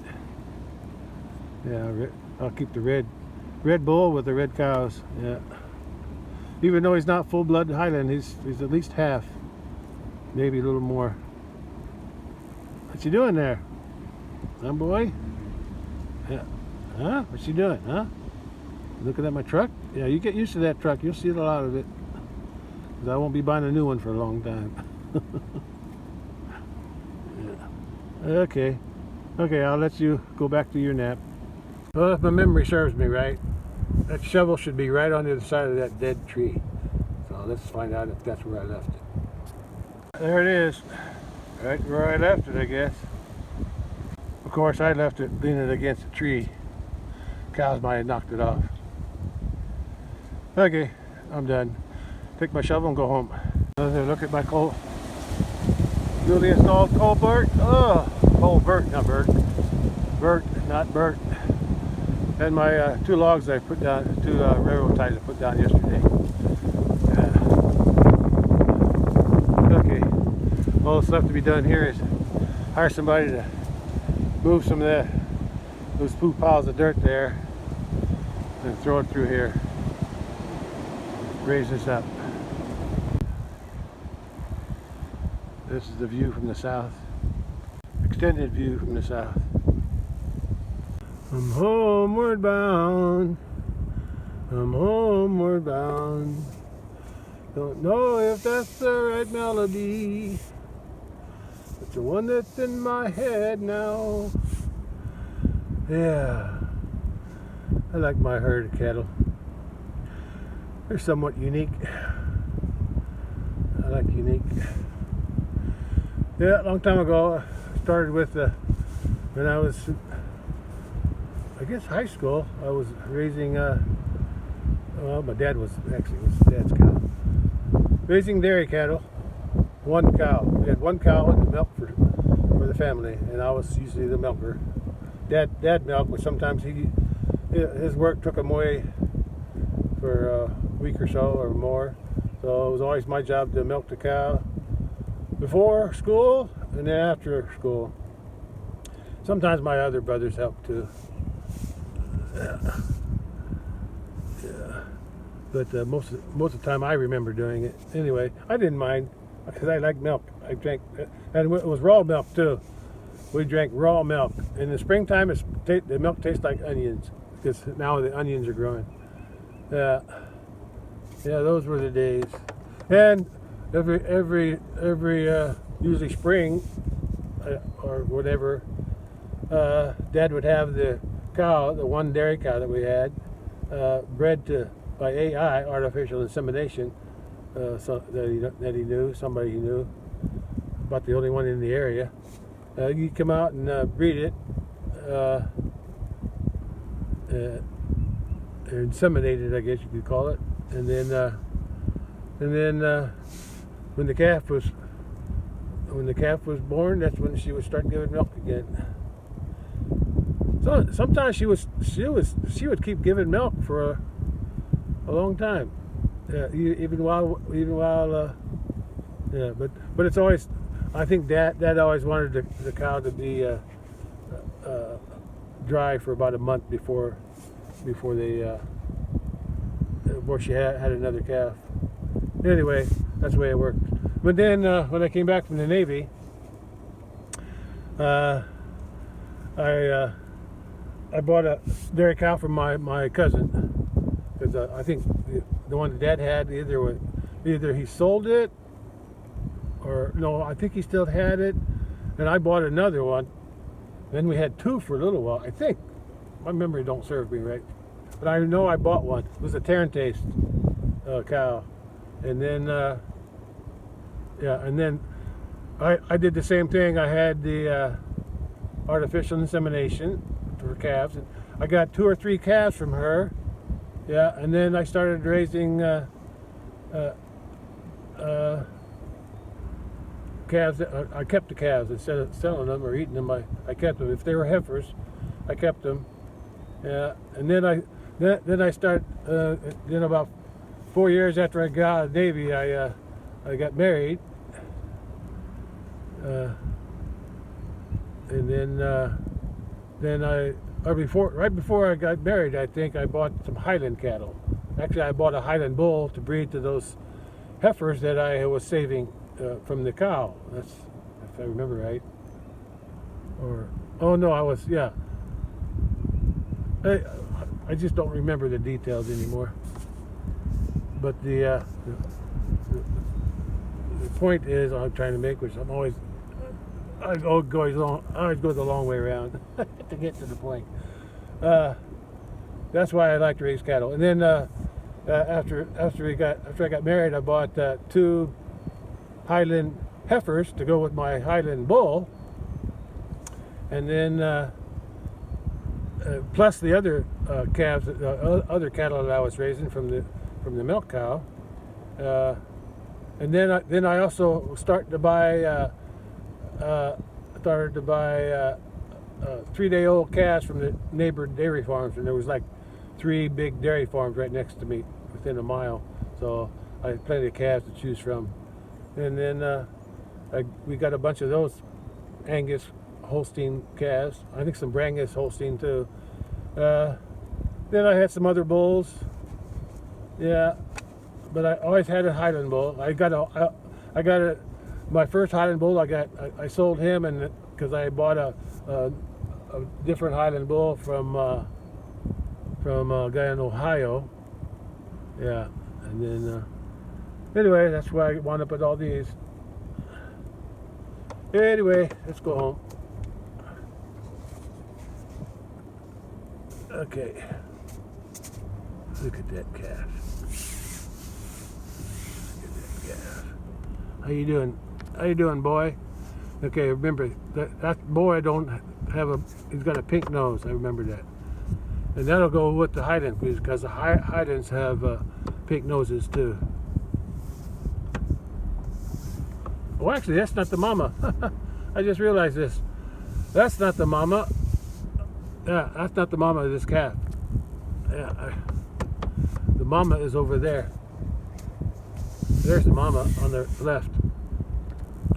Yeah, I'll keep the red bull with the red cows. Yeah. Even though he's not full-blood Highland, he's at least half, maybe a little more. What you doing there, huh, boy? Yeah. Huh? What you doing, huh? Looking at my truck? Yeah, you get used to that truck. You'll see a lot of it. because I won't be buying a new one for a long time. Yeah. Okay. Okay, I'll let you go back to your nap. Well, if my memory serves me right, that shovel should be right on the other side of that dead tree. So let's find out if that's where I left it. There it is. Right where I left it, I guess. Of course, I left it leaning against a tree. Cows might have knocked it off. Okay, I'm done. Take my shovel and go home. Look at my coal. Newly installed culvert. Oh, culvert, not Bert. Bert, not Bert. And my 2 logs I put down, 2 railroad ties I put down yesterday. Okay, all that's left to be done here is hire somebody to move some of those 2 piles of dirt there and throw it through here. Raise this up. This is the view from the south. Extended view from the south. I'm homeward bound. I'm homeward bound. Don't know if that's the right melody. It's the one that's in my head now. Yeah. I like my herd of cattle. They're somewhat unique. I like unique. Yeah, a long time ago, I started with when I was, I guess, high school. I was raising, well, my dad was, actually, it was dad's cow. Raising dairy cattle. 1 cow. We had 1 cow and milk for the family, and I was usually the milker. Dad milked, but sometimes his work took him away for a week or so or more. So it was always my job to milk the cow before school and then after school. Sometimes my other brothers helped too. Yeah. But most of the time I remember doing it. Anyway, I didn't mind because I like milk. I drank, and it was raw milk too. We drank raw milk. In the springtime, the milk tastes like onions because now the onions are growing. Yeah, those were the days. And every usually spring or whatever, Dad would have the cow, the 1 dairy cow that we had, bred by AI, artificial insemination, so that he knew, somebody he knew, about the only one in the area. You come out and breed it, inseminate it, I guess you could call it, and then when the calf was born, that's when she would start giving milk again. So sometimes she would keep giving milk for a long time, even while yeah. But it's always, I think Dad always wanted the cow to be dry for about a month before she had another calf. Anyway, that's the way it worked. But then when I came back from the Navy, I bought a dairy cow from my cousin, because I think the one that Dad had either he sold it or no, I think he still had it, and I bought another one. Then we had 2 for a little while. I think my memory don't serve me right, but I know I bought one. It was a Taste cow, and then and then I did the same thing. I had the artificial insemination for calves, and I got 2 or 3 calves from her. Yeah, and then I started raising calves. I kept the calves instead of selling them or eating them. I kept them. If they were heifers, I kept them. Yeah, and then I started. Then about 4 years after I got out of the Navy, I got married, and then right before I got married, I think I bought some Highland cattle. Actually, I bought a Highland bull to breed to those heifers that I was saving from the cow. That's, if I remember right. Or, oh no, I just don't remember the details anymore. But the point is I'm trying to make, which I always go the long way around to get to the point. That's why I like to raise cattle. And then after I got married, I bought 2 Highland heifers to go with my Highland bull, and then plus the other calves, other cattle that I was raising from the milk cow. And then I also started to buy 3-day-old calves from the neighbor dairy farms, and there was like 3 big dairy farms right next to me within a mile, so I had plenty of calves to choose from. And then we got a bunch of those Angus Holstein calves, I think some Brangus Holstein too. Then I had some other bulls, yeah, but I always had a Highland bull. I got my first Highland bull. I sold him, and because I bought a different Highland bull from a guy in Ohio, yeah. And then anyway, that's why I wound up with all these. Anyway, let's go home. Okay, look at that calf. How you doing? How you doing, boy? Okay, remember that boy he's got a pink nose. I remember that, and that'll go with the Highland because the Highlands have pink noses too. Oh, actually, that's not the mama. I just realized this. That's not the mama. Yeah, that's not the mama of this calf. Yeah, the mama is over there. There's the mama on the left.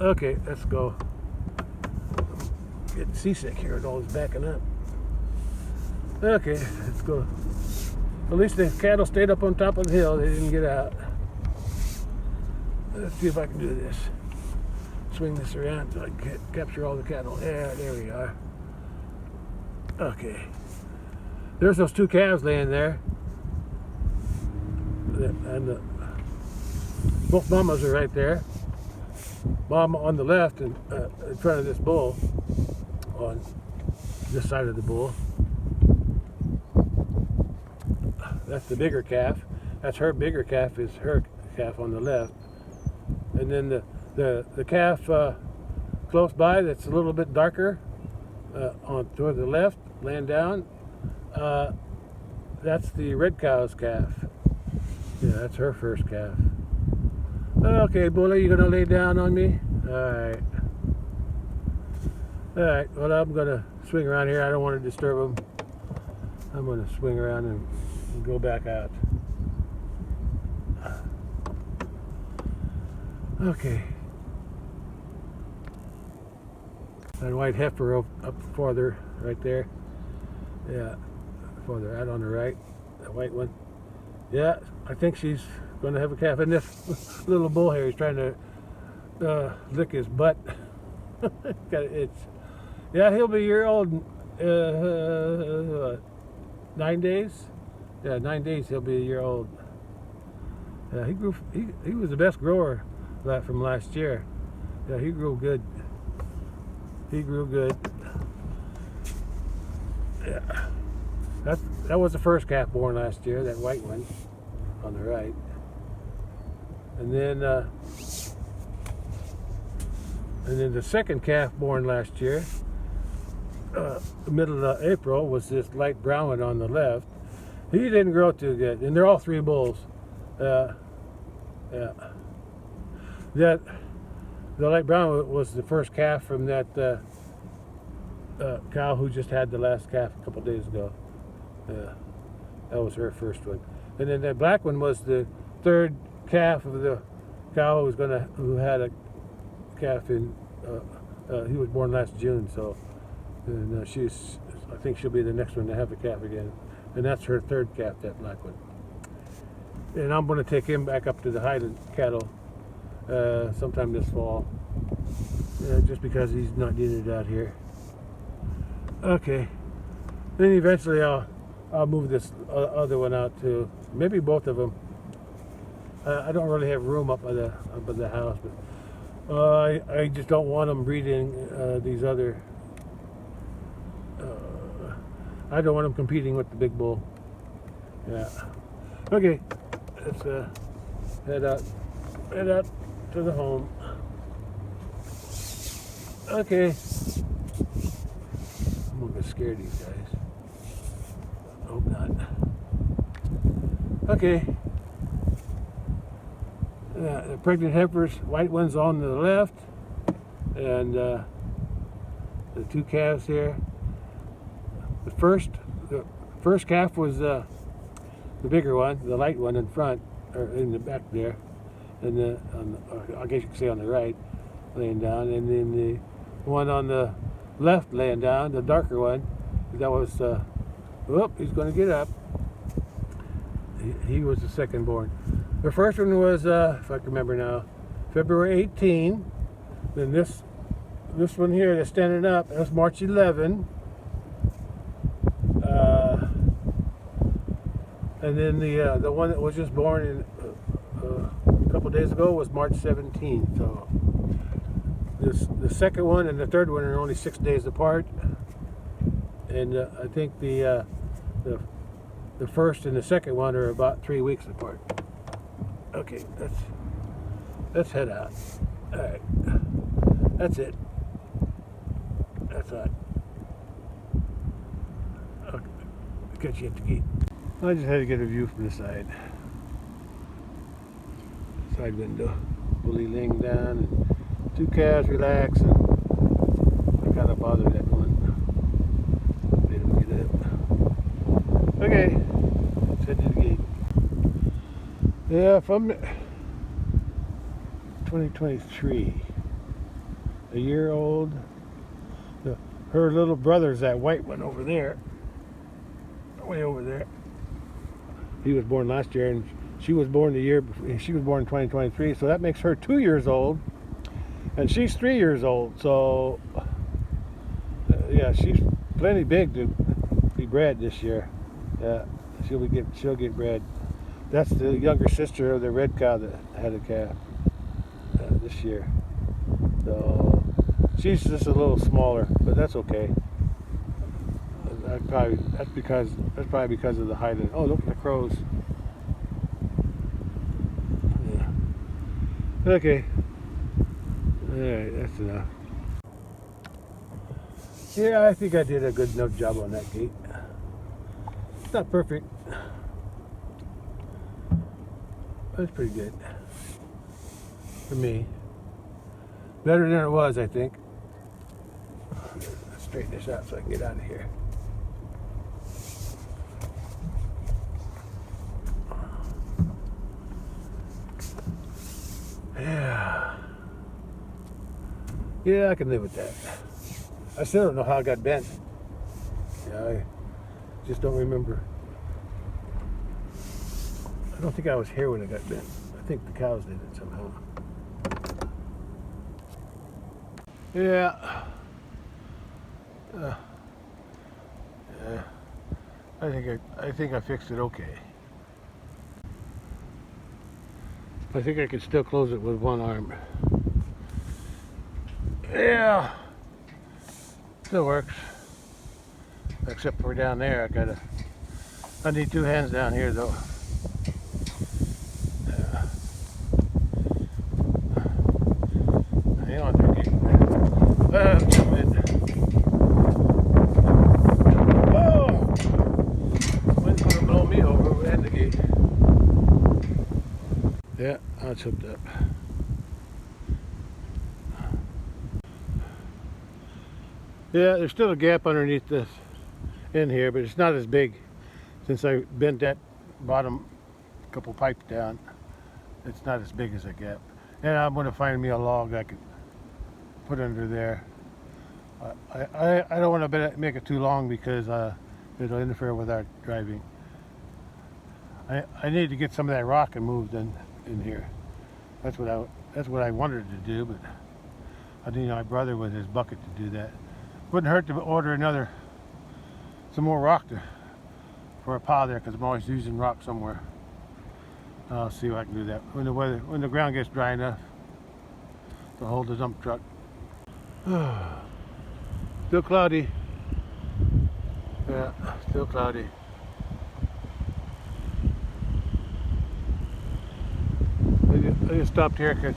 Okay, let's go. Getting seasick here with all this backing up. Okay, let's go. At least the cattle stayed up on top of the hill. They didn't get out. Let's see if I can do this. Swing this around so I can capture all the cattle. Yeah, there we are. Okay. There's those 2 calves laying there. And both mamas are right there. Mama on the left and in front of this bull on this side of the bull. That's the bigger calf. That's her bigger calf, is her calf on the left. And then the calf close by that's a little bit darker on toward the left, laying down, that's the red cow's calf. Yeah, that's her first calf. Okay, bully, you gonna lay down on me? Alright. Alright, well, I'm gonna swing around here. I don't want to disturb them. I'm gonna swing around and go back out. Okay. That white heifer up farther, right there. Yeah, farther out on the right. That white one. Yeah, I think she's going to have a calf. And this little bull here is trying to lick his butt. Yeah, he'll be a year old. 9 days. Yeah, 9 days he'll be a year old. Yeah, he was the best grower from last year. Yeah, he grew good. He grew good. Yeah, that was the first calf born last year. That white one on the right. And then the second calf born last year, middle of April, was this light brown one on the left. He didn't grow too good, and they're all 3 bulls. Yeah. That the light brown was the first calf from that cow who just had the last calf a couple days ago. Yeah, that was her first one. And then that black one was the 3rd calf of the cow who had a calf in. He was born last June, so and I think she'll be the next one to have a calf again. And that's her 3rd calf, that black one. And I'm going to take him back up to the Highland cattle sometime this fall, just because he's not needed out here. Okay, then eventually I'll move this other one out too. Maybe both of them. I don't really have room up by the house, but I just don't want them breeding these other. I don't want them competing with the big bull. Yeah. Okay. Let's head out to the home. Okay. I'm gonna get scared of these guys. Hope not. Okay. The pregnant heifers, white ones on the left, and the two calves here. The first calf was the bigger one, the light one in front, or in the back there, and I guess you could say on the right, laying down, and then the one on the left laying down, the darker one, that was, whoop, he's going to get up. He was the second born. The first one was, if I can remember now, February 18. Then this one here that's standing up, that's March 11. And then the one that was just born in, a couple days ago was March 17th. So the second one and the third one are only 6 days apart. And I think the first and the second one are about 3 weeks apart. Okay, let's head out. All right, that's it. That's all. Okay, I'll catch you at the gate. I just had to get a view from the side window. Bully laying down, and two calves relax, and I kind of bothered that one. Made him get up. Okay, let's head to the gate. Yeah, from 2023, a year old. Her little brother's that white one over there, way over there. He was born last year, and she was born the year before. She was born in 2023, so that makes her 2 years old, and she's 3 years old. So, yeah, she's plenty big to be bred this year. Yeah, she'll get bred. That's the younger sister of the red cow that had a calf this year. So she's just a little smaller, but that's okay. That's probably because of the height of. Oh, look at the crows. Yeah. Okay. All right, that's enough. Yeah, I think I did a good enough job on that gate. It's not perfect. That's pretty good for me. Better than it was, I think. Let's straighten this out so I can get out of here. Yeah, I can live with that. I still don't know how I got bent. Yeah, I just don't remember. I don't think I was here when it got bent. I think the cows did it somehow. Yeah. Yeah. I think I fixed it okay. I think I can still close it with one arm. Yeah. Still works. Except for down there, I need two hands down here though. Hang on there, Gate. Whoa! Wind's gonna blow me over and the gate. Yeah, it's hooked up. Yeah, there's still a gap underneath this in here, but it's not as big since I bent that bottom couple pipes down. It's not as big as a gap. And I'm going to find me a log I can put under there. I don't want to make it too long because it'll interfere with our driving. I need to get some of that rock and moved in here. That's what I wanted to do, but I need my brother with his bucket to do that. Wouldn't hurt to order some more rock for a pile there, because I'm always using rock somewhere. I'll see if I can do that when the ground gets dry enough. to hold the dump truck. Still cloudy. Yeah, still cloudy. I just stopped here because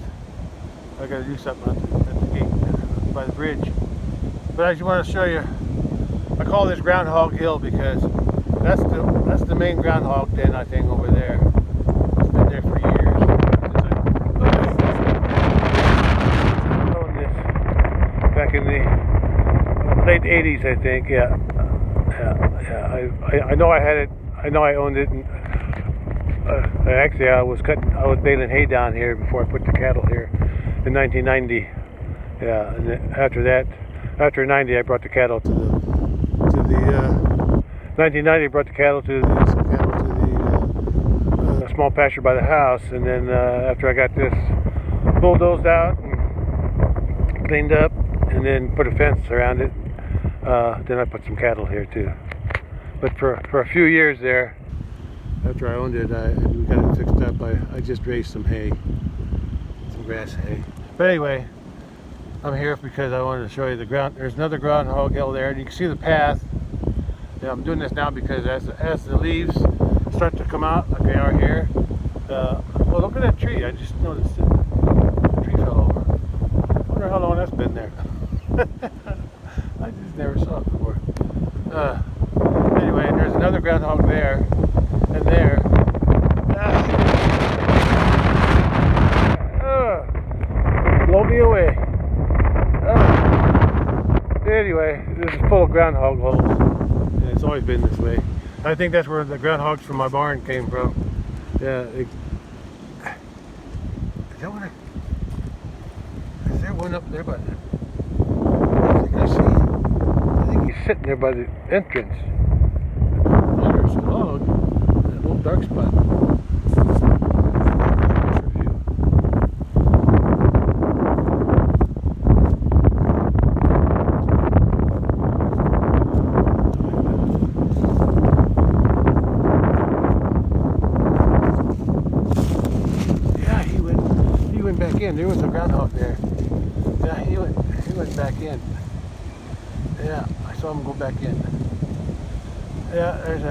I got to do something at the gate by the bridge. But I just want to show you. I call this Groundhog Hill because that's the main groundhog den, I think, over there. It's been there for years. I owned this back in the late '80s, I think. Yeah. I know I had it. I know I owned it. And, actually, I was baling hay down here before I put the cattle here in 1990. Yeah, and then after 90, I brought the cattle to the 1990. I brought the cattle to the small pasture by the house, and then after I got this bulldozed out and cleaned up, and then put a fence around it, then I put some cattle here too. But for a few years there, after I owned it, we got it fixed up. I just raised some hay, some grass hay. But anyway, I'm here because I wanted to show you the ground. There's another groundhog hill there, and you can see the path. Yeah, I'm doing this now because as the leaves start to come out, like they are here. Well, look at that tree. I just noticed it. The tree fell over. I wonder how long that's been there. I just never saw it before. Anyway, there's another groundhog there, and there. Blow me away. Anyway, this is full of groundhog holes. And it's always been this way. I think that's where the groundhogs from my barn came from. Yeah. Is there one up there by the... I think he's sitting there by the entrance. There's a log. That little dark spot. Back in. There was a groundhog there. Yeah, he went back in. Yeah, I saw him go back in. Yeah, there's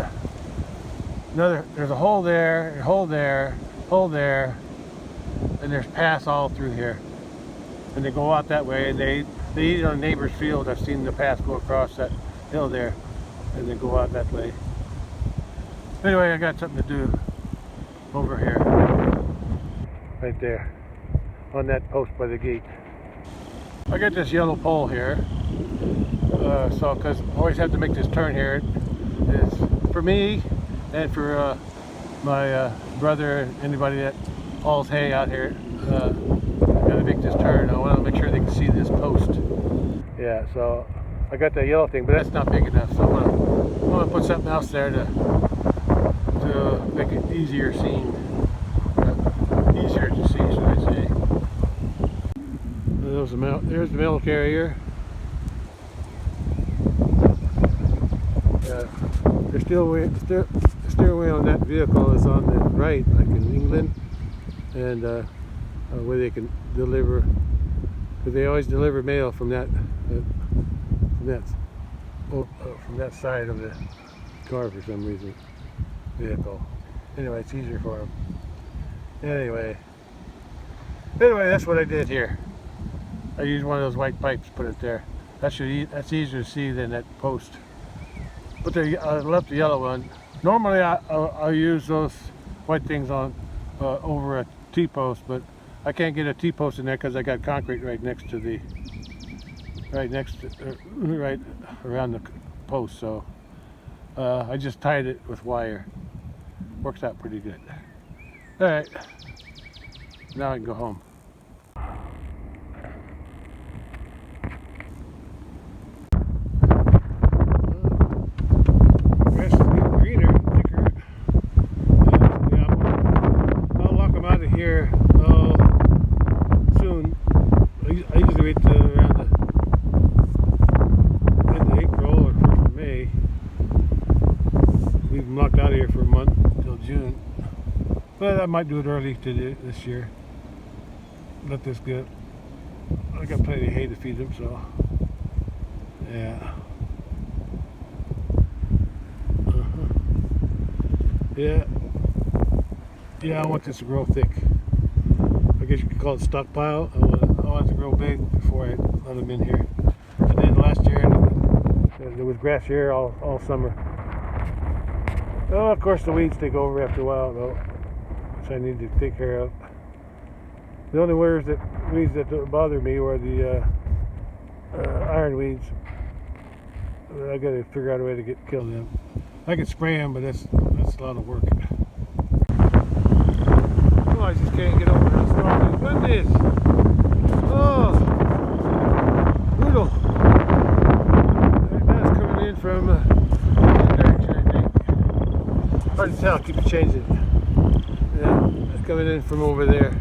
a hole there, hole there, and there's paths all through here. And they go out that way, and they eat on a neighbor's field. I've seen the path go across that hill there, and they go out that way. Anyway, I got something to do over here, right there, on that post by the gate. I got this yellow pole here, so because I always have to make this turn here. It's for me and for my brother and anybody that hauls hay out here. Gotta make this turn. I want to make sure they can see this post. Yeah, so I got that yellow thing, but that's not big enough. So I'm gonna put something else there to make it easier seen, easier to see, should I say. There's the mail carrier. The steering wheel on that vehicle is on the right, like in England, and where they can deliver, because they always deliver mail from that side of the car for some reason. Vehicle. Anyway, it's easier for them. Anyway, that's what I did here. I used one of those white pipes, put it there. That's easier to see than that post. But I left the yellow one. Normally I use those white things on over a T-post, but I can't get a T-post in there because I got concrete right around the post. So I just tied it with wire. Works out pretty good. All right, now I can go home. Here soon. I usually wait till around the end of April or 1st of May. Leave them locked out of here for a month until June. But I might do it early this year. Let this get I got plenty of hay to feed them, so yeah. Yeah. Yeah, I want this to grow thick. I guess you could call it stockpile. I want it to grow big before I let them in here. And then last year, there was grass here all summer. Oh, of course the weeds take over after a while though, which I need to take care of. The only weeds that bother me were the iron weeds. I got to figure out a way to kill them. I could spray them, but that's a lot of work. Oh, I just can't get over how strong this wind is. Oh, brutal. That's coming in from that direction, I think. Hard to tell. Keep changing. Yeah, it's coming in from over there.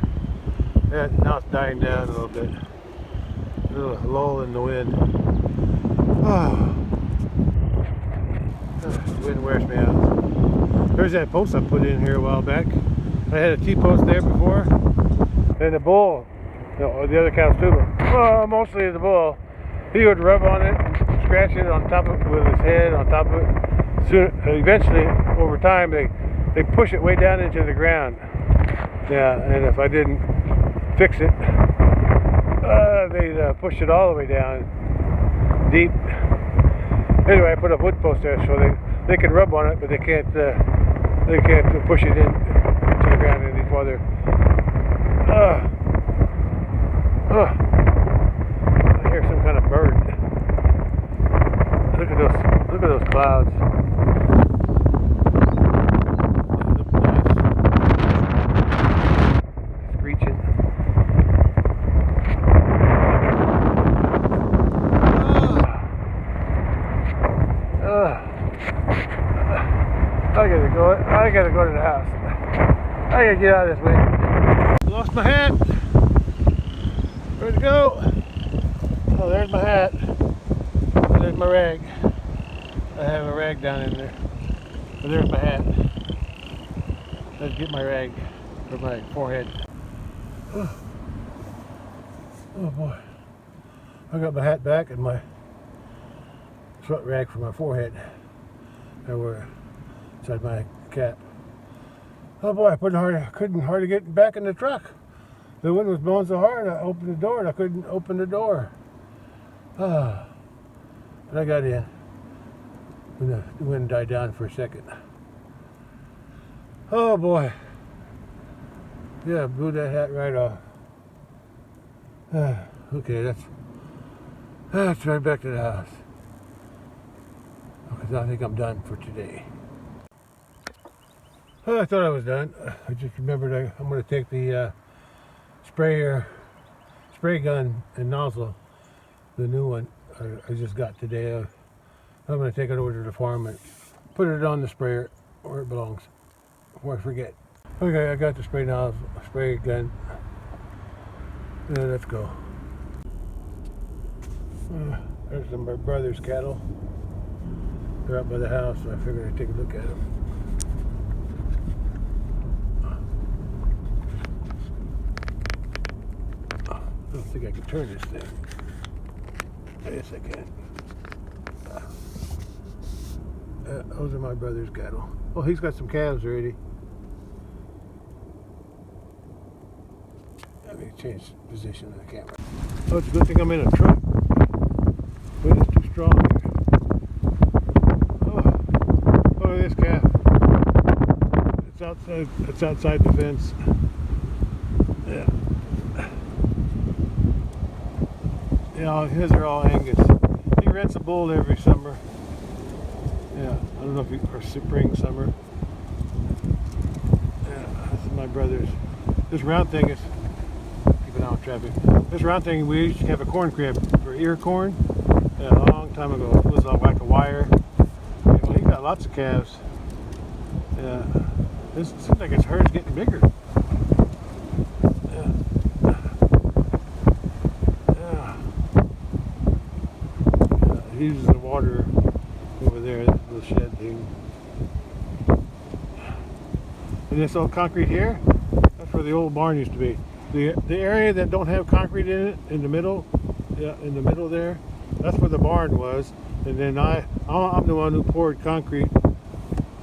Yeah, now it's dying down a little bit. A little lull in the wind. Oh. The wind wears me out. There's that post I put in here a while back. I had a T-post there before. And the bull, no, the other cows too, but mostly the bull, he would rub on it, scratch it on top of it with his head on top of it. Soon, eventually, over time, they push it way down into the ground. Yeah, and if I didn't fix it, they'd push it all the way down deep. Anyway, I put a wood post there so they can rub on it, but they can't push it in to the ground any farther. I hear some kind of bird. Look at those clouds. They look nice. Screeching. I gotta go to the house. I gotta get out of this wind. Lost my hat. Where'd it go? Oh, there's my hat. And there's my rag. I have a rag down in there. But there's my hat. Let's get my rag for my forehead. Oh boy. I got my hat back and my sweat rag for my forehead. I wear inside my cap. Oh boy, I couldn't hardly get back in the truck. The wind was blowing so hard, I opened the door and I couldn't open the door. But I got in when the wind died down for a second. Oh boy. Yeah, blew that hat right off. Okay, that's right back to the house. Because I think I'm done for today. Oh, I thought I was done. I just remembered I'm going to take the spray gun and nozzle, the new one I just got today. I'm going to take it over to the farm and put it on the sprayer where it belongs before I forget. Okay, I got the spray gun. Yeah, let's go. There's some of my brother's cattle. They're up by the house, so I figured I'd take a look at them. I don't think I can turn this thing. Yes, I can. Those are my brother's cattle. Oh, he's got some calves already. Let me change the position of the camera. Oh, it's a good thing I'm in a truck. Wind is too strong here. Oh, look at this calf. It's outside the fence. Yeah. Yeah, his are all Angus. He rents a bull every summer. Yeah, I don't know if or spring, summer. Yeah, this is my brother's. This round thing is, keep an eye on traffic. This round thing, we used to have a corn crib for ear corn. Yeah, a long time ago. It was on like a wire. Yeah, well, he got lots of calves. Yeah, this seems like his herd's getting bigger. He uses the water over there, that little shed thing. And this old concrete here, that's where the old barn used to be. The area that don't have concrete in it, in the middle, yeah, in the middle there, that's where the barn was. And then I'm the one who poured concrete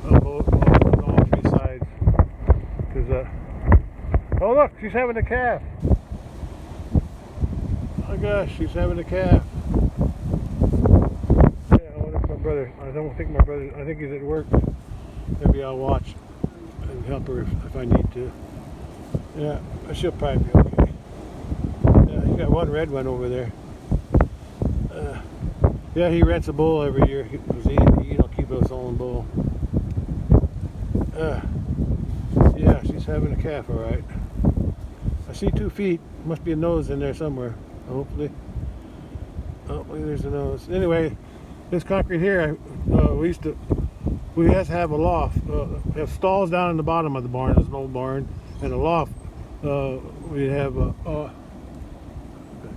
on all three sides. Cause oh look, she's having a calf. Oh my gosh, she's having a calf. Yeah, I wonder if my brother. I don't think my brother. I think he's at work. Maybe I'll watch and help her if I need to. Yeah, she'll probably be okay. Yeah, you got one red one over there. Yeah, he rents a bull every year. He don't keep his own bull. Yeah, she's having a calf, all right. I see 2 feet. Must be a nose in there somewhere. Hopefully there's a nose. Anyway, this concrete here, we have to have a loft. We have stalls down in the bottom of the barn. There's an old barn and a loft. We have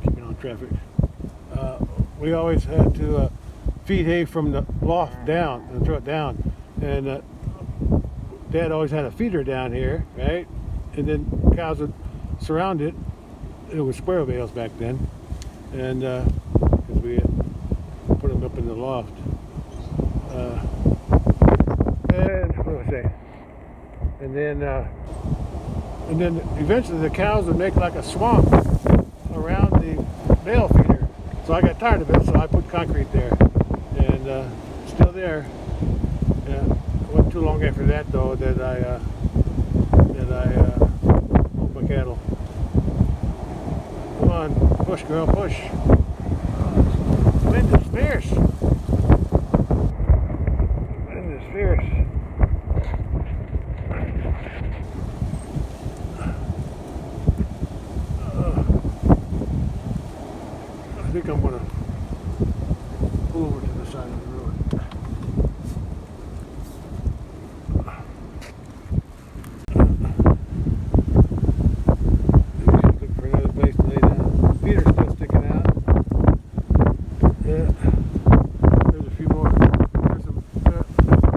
keeping on traffic. We always had to feed hay from the loft down and throw it down. And Dad always had a feeder down here, right? And then cows would surround it. It was squirrel bales back then, and because we put them up in the loft. And what do I say? And then eventually the cows would make like a swamp around the bale feeder. So I got tired of it, so I put concrete there, and still there. Yeah, it wasn't too long after that though that I moved my cattle. Come on, push, girl, push. The wind is fierce. The wind is fierce. I think I'm gonna pull over to the side of the road. Look for another place to lay down. Feet are still sticking out. Yeah. There's a few more. There's some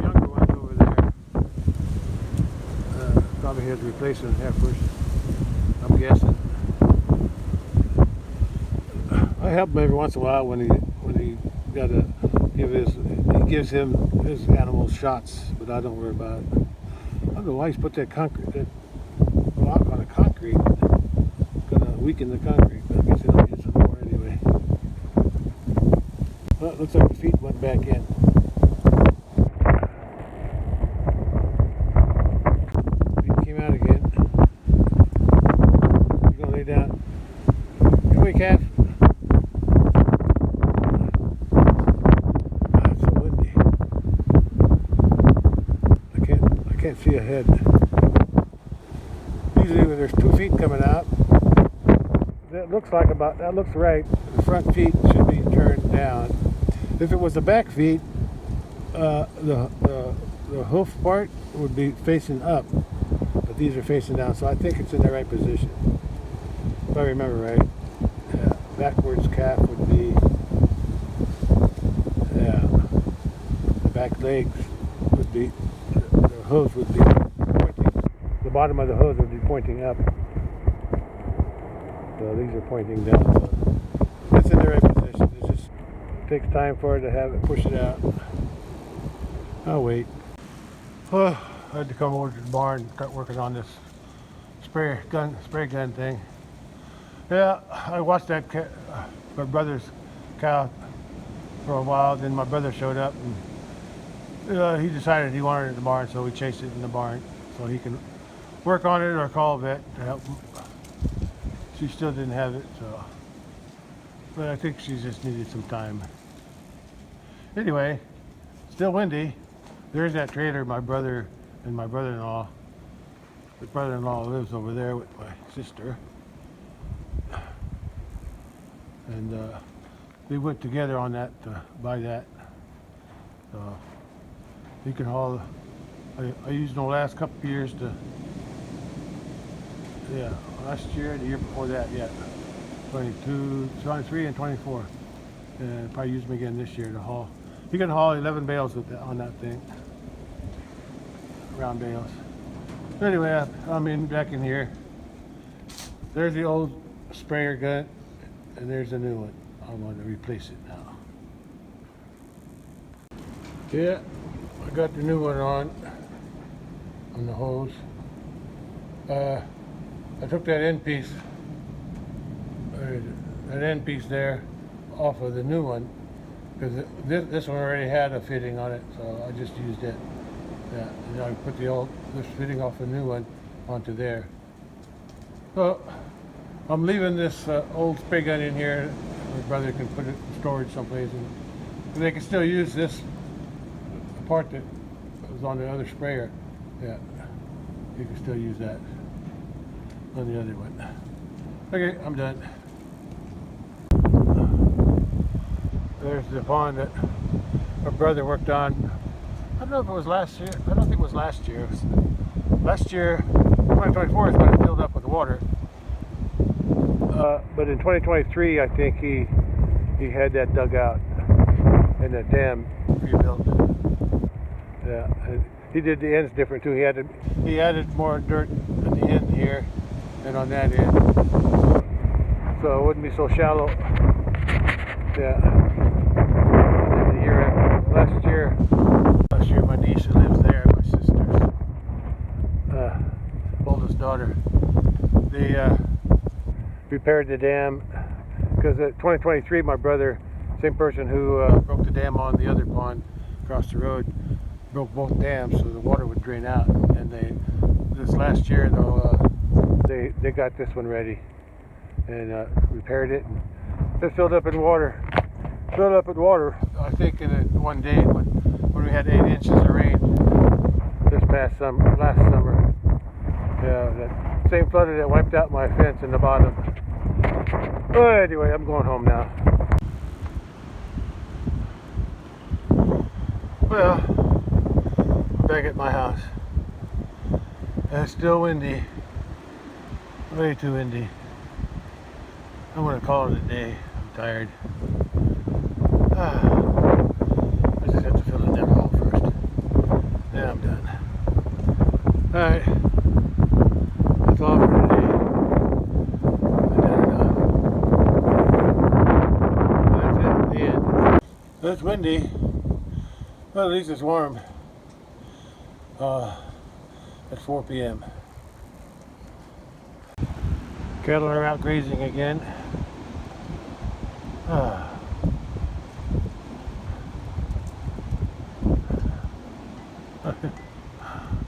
younger ones over there. Probably has to replace them heifers, I'm guessing. I help him every once in a while when he got to gives him his animals shots, but I don't worry about it. I don't know why he's put that block on the concrete. It's gonna weaken the concrete, but I guess it'll get some more anyway. Well, it looks like the feet went back in. Feet came out again. He's gonna lay down. Come here, calf. Can't see ahead. Usually when there's 2 feet coming out, that looks right. The front feet should be turned down. If it was the back feet, the hoof part would be facing up, but these are facing down, so I think it's in the right position. If I remember right, yeah, backwards calf would be, yeah, the back legs would be. Hose would be pointing, the bottom of the hose would be pointing up. So these are pointing down. So it's in the right position. It just takes time for it to have it push it out. I'll wait. Oh, I had to come over to the barn and start working on this spray gun thing. Yeah, I watched that my brother's cow for a while. Then my brother showed up and he decided he wanted it in the barn, so we chased it in the barn so he can work on it or call a vet to help him. She still didn't have it, so, but I think she just needed some time. Anyway, still windy. There's that trailer my brother and my brother-in-law. The brother-in-law lives over there with my sister, and they went together on that to buy that. So he can haul. I used the last couple of years to, yeah, last year, the year before that, yeah, 22, 23, and 24, and probably use them again this year to haul. You can haul 11 bales with that, on that thing, round bales. Anyway, I'm back in here. There's the old sprayer gun, and there's the new one. I want to replace it now. Yeah, I got the new one on the hose. I took that end piece, there, off of the new one, because this one already had a fitting on it, so I just used it. Yeah, and I put this fitting off the new one onto there. So I'm leaving this old spray gun in here. My brother can put it in storage someplace, and they can still use this part that was on the other sprayer. Yeah, you can still use that on the other one. Okay, I'm done. There's the pond that my brother worked on. I don't know if it was last year. I don't think it was last year. Last year, 2024 is when it filled up with water. But in 2023, I think he had that dug out and the dam rebuilt. Yeah, and he did the ends different too. He added more dirt at the end here and on that end, so it wouldn't be so shallow. Yeah. And the year after, last year, my niece who lives there, my sister's oldest daughter, they repaired the dam, because in 2023 my brother, same person who broke the dam on the other pond across the road, broke both dams so the water would drain out. And this last year though, they got this one ready and repaired it, and it filled up with water. I think in one day when we had 8 inches of rain last summer. Yeah, that same flooded that wiped out my fence in the bottom. Well, anyway, I'm going home now. Well, I'm back at my house. And it's still windy. Way too windy. I'm gonna call it a day. I'm tired. I just have to fill in that hole first. Then I'm done. Alright. That's all for today. That's it, the end. It's windy. Well, at least it's warm. At 4 p.m. Cattle are out grazing again.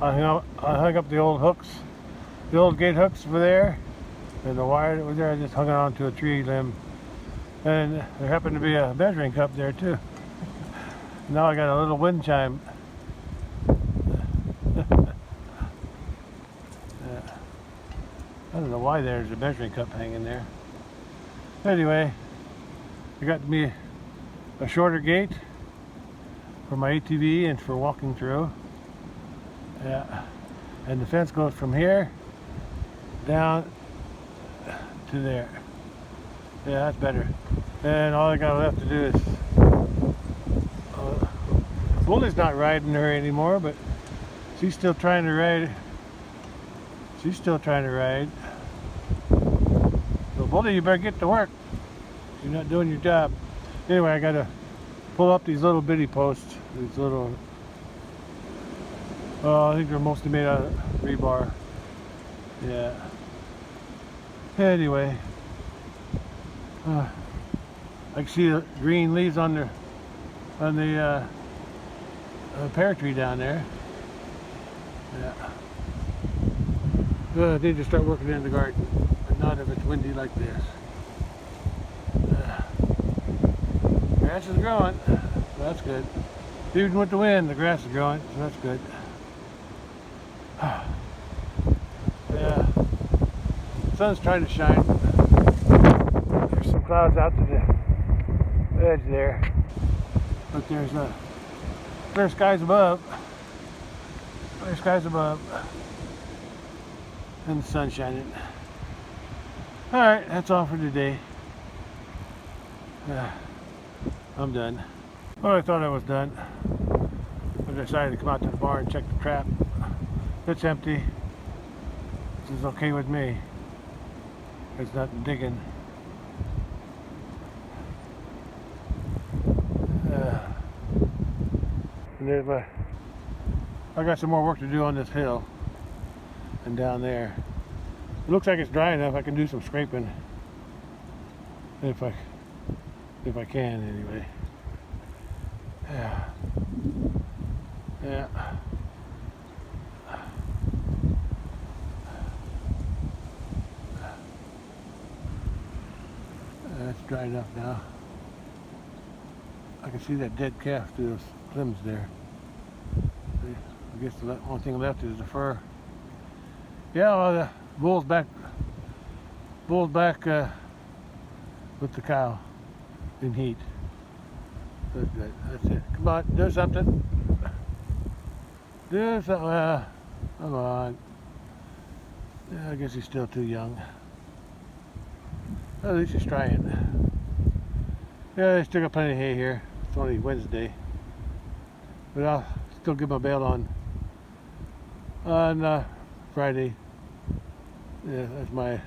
I hung up the old hooks, the old gate hooks over there, and the wire that was there, I just hung it onto a tree limb. And there happened to be a measuring cup there too. Now I got a little wind chime. I don't know why there's a measuring cup hanging there. Anyway, I got me a shorter gate for my ATV and for walking through. Yeah, and the fence goes from here down to there. Yeah, that's better. And all I got left to do is Bully's not riding her anymore, but she's still trying to ride. So Bully, you better get to work. You're not doing your job. Anyway, I gotta pull up these little bitty posts. These little, I think they're mostly made out of rebar. Yeah. Anyway, I can see the green leaves on the pear tree down there. Yeah. I need to start working in the garden, but not if it's windy like this. Grass is growing, so that's good. Even with the wind, the grass is growing, so that's good. Yeah, the sun's trying to shine. There's some clouds out to the edge there, but there's clear skies above. Clear skies above. And the sun shining. Alright, that's all for today. I'm done. Well, I thought I was done. I decided to come out to the barn and check the trap. It's empty. This is okay with me. It's not digging. And there's my. I got some more work to do on this hill and down there. It looks like it's dry enough. I can do some scraping if I can anyway. Yeah. Yeah. That's dry enough now. I can see that dead calf through those limbs there. I guess the only thing left is the fur. Yeah, well, the bull's back with the cow in heat. That's it. Come on, do something. Do something. Come on. Yeah, I guess he's still too young. At least he's trying. Yeah, they still got plenty of hay here. It's only Wednesday. But I'll still give my bail on Friday. Yeah, that's my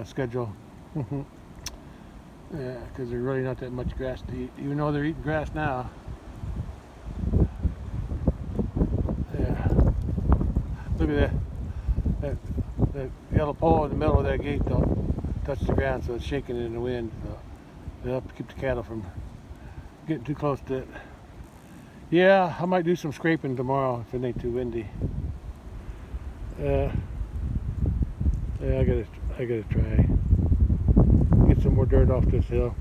schedule. Yeah, because there's really not that much grass to eat, even though they're eating grass now. Yeah. Look at that yellow pole in the middle of that gate don't touch the ground, so it's shaking in the wind. So they'll have to keep the cattle from getting too close to it. Yeah, I might do some scraping tomorrow if it ain't too windy. Yeah, I gotta try get some more dirt off this hill.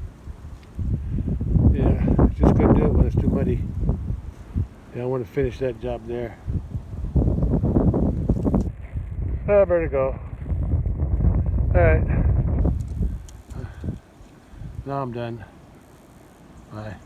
Yeah, just couldn't do it when it's too muddy. Yeah, I want to finish that job there. I better go. All right. Now I'm done. Bye.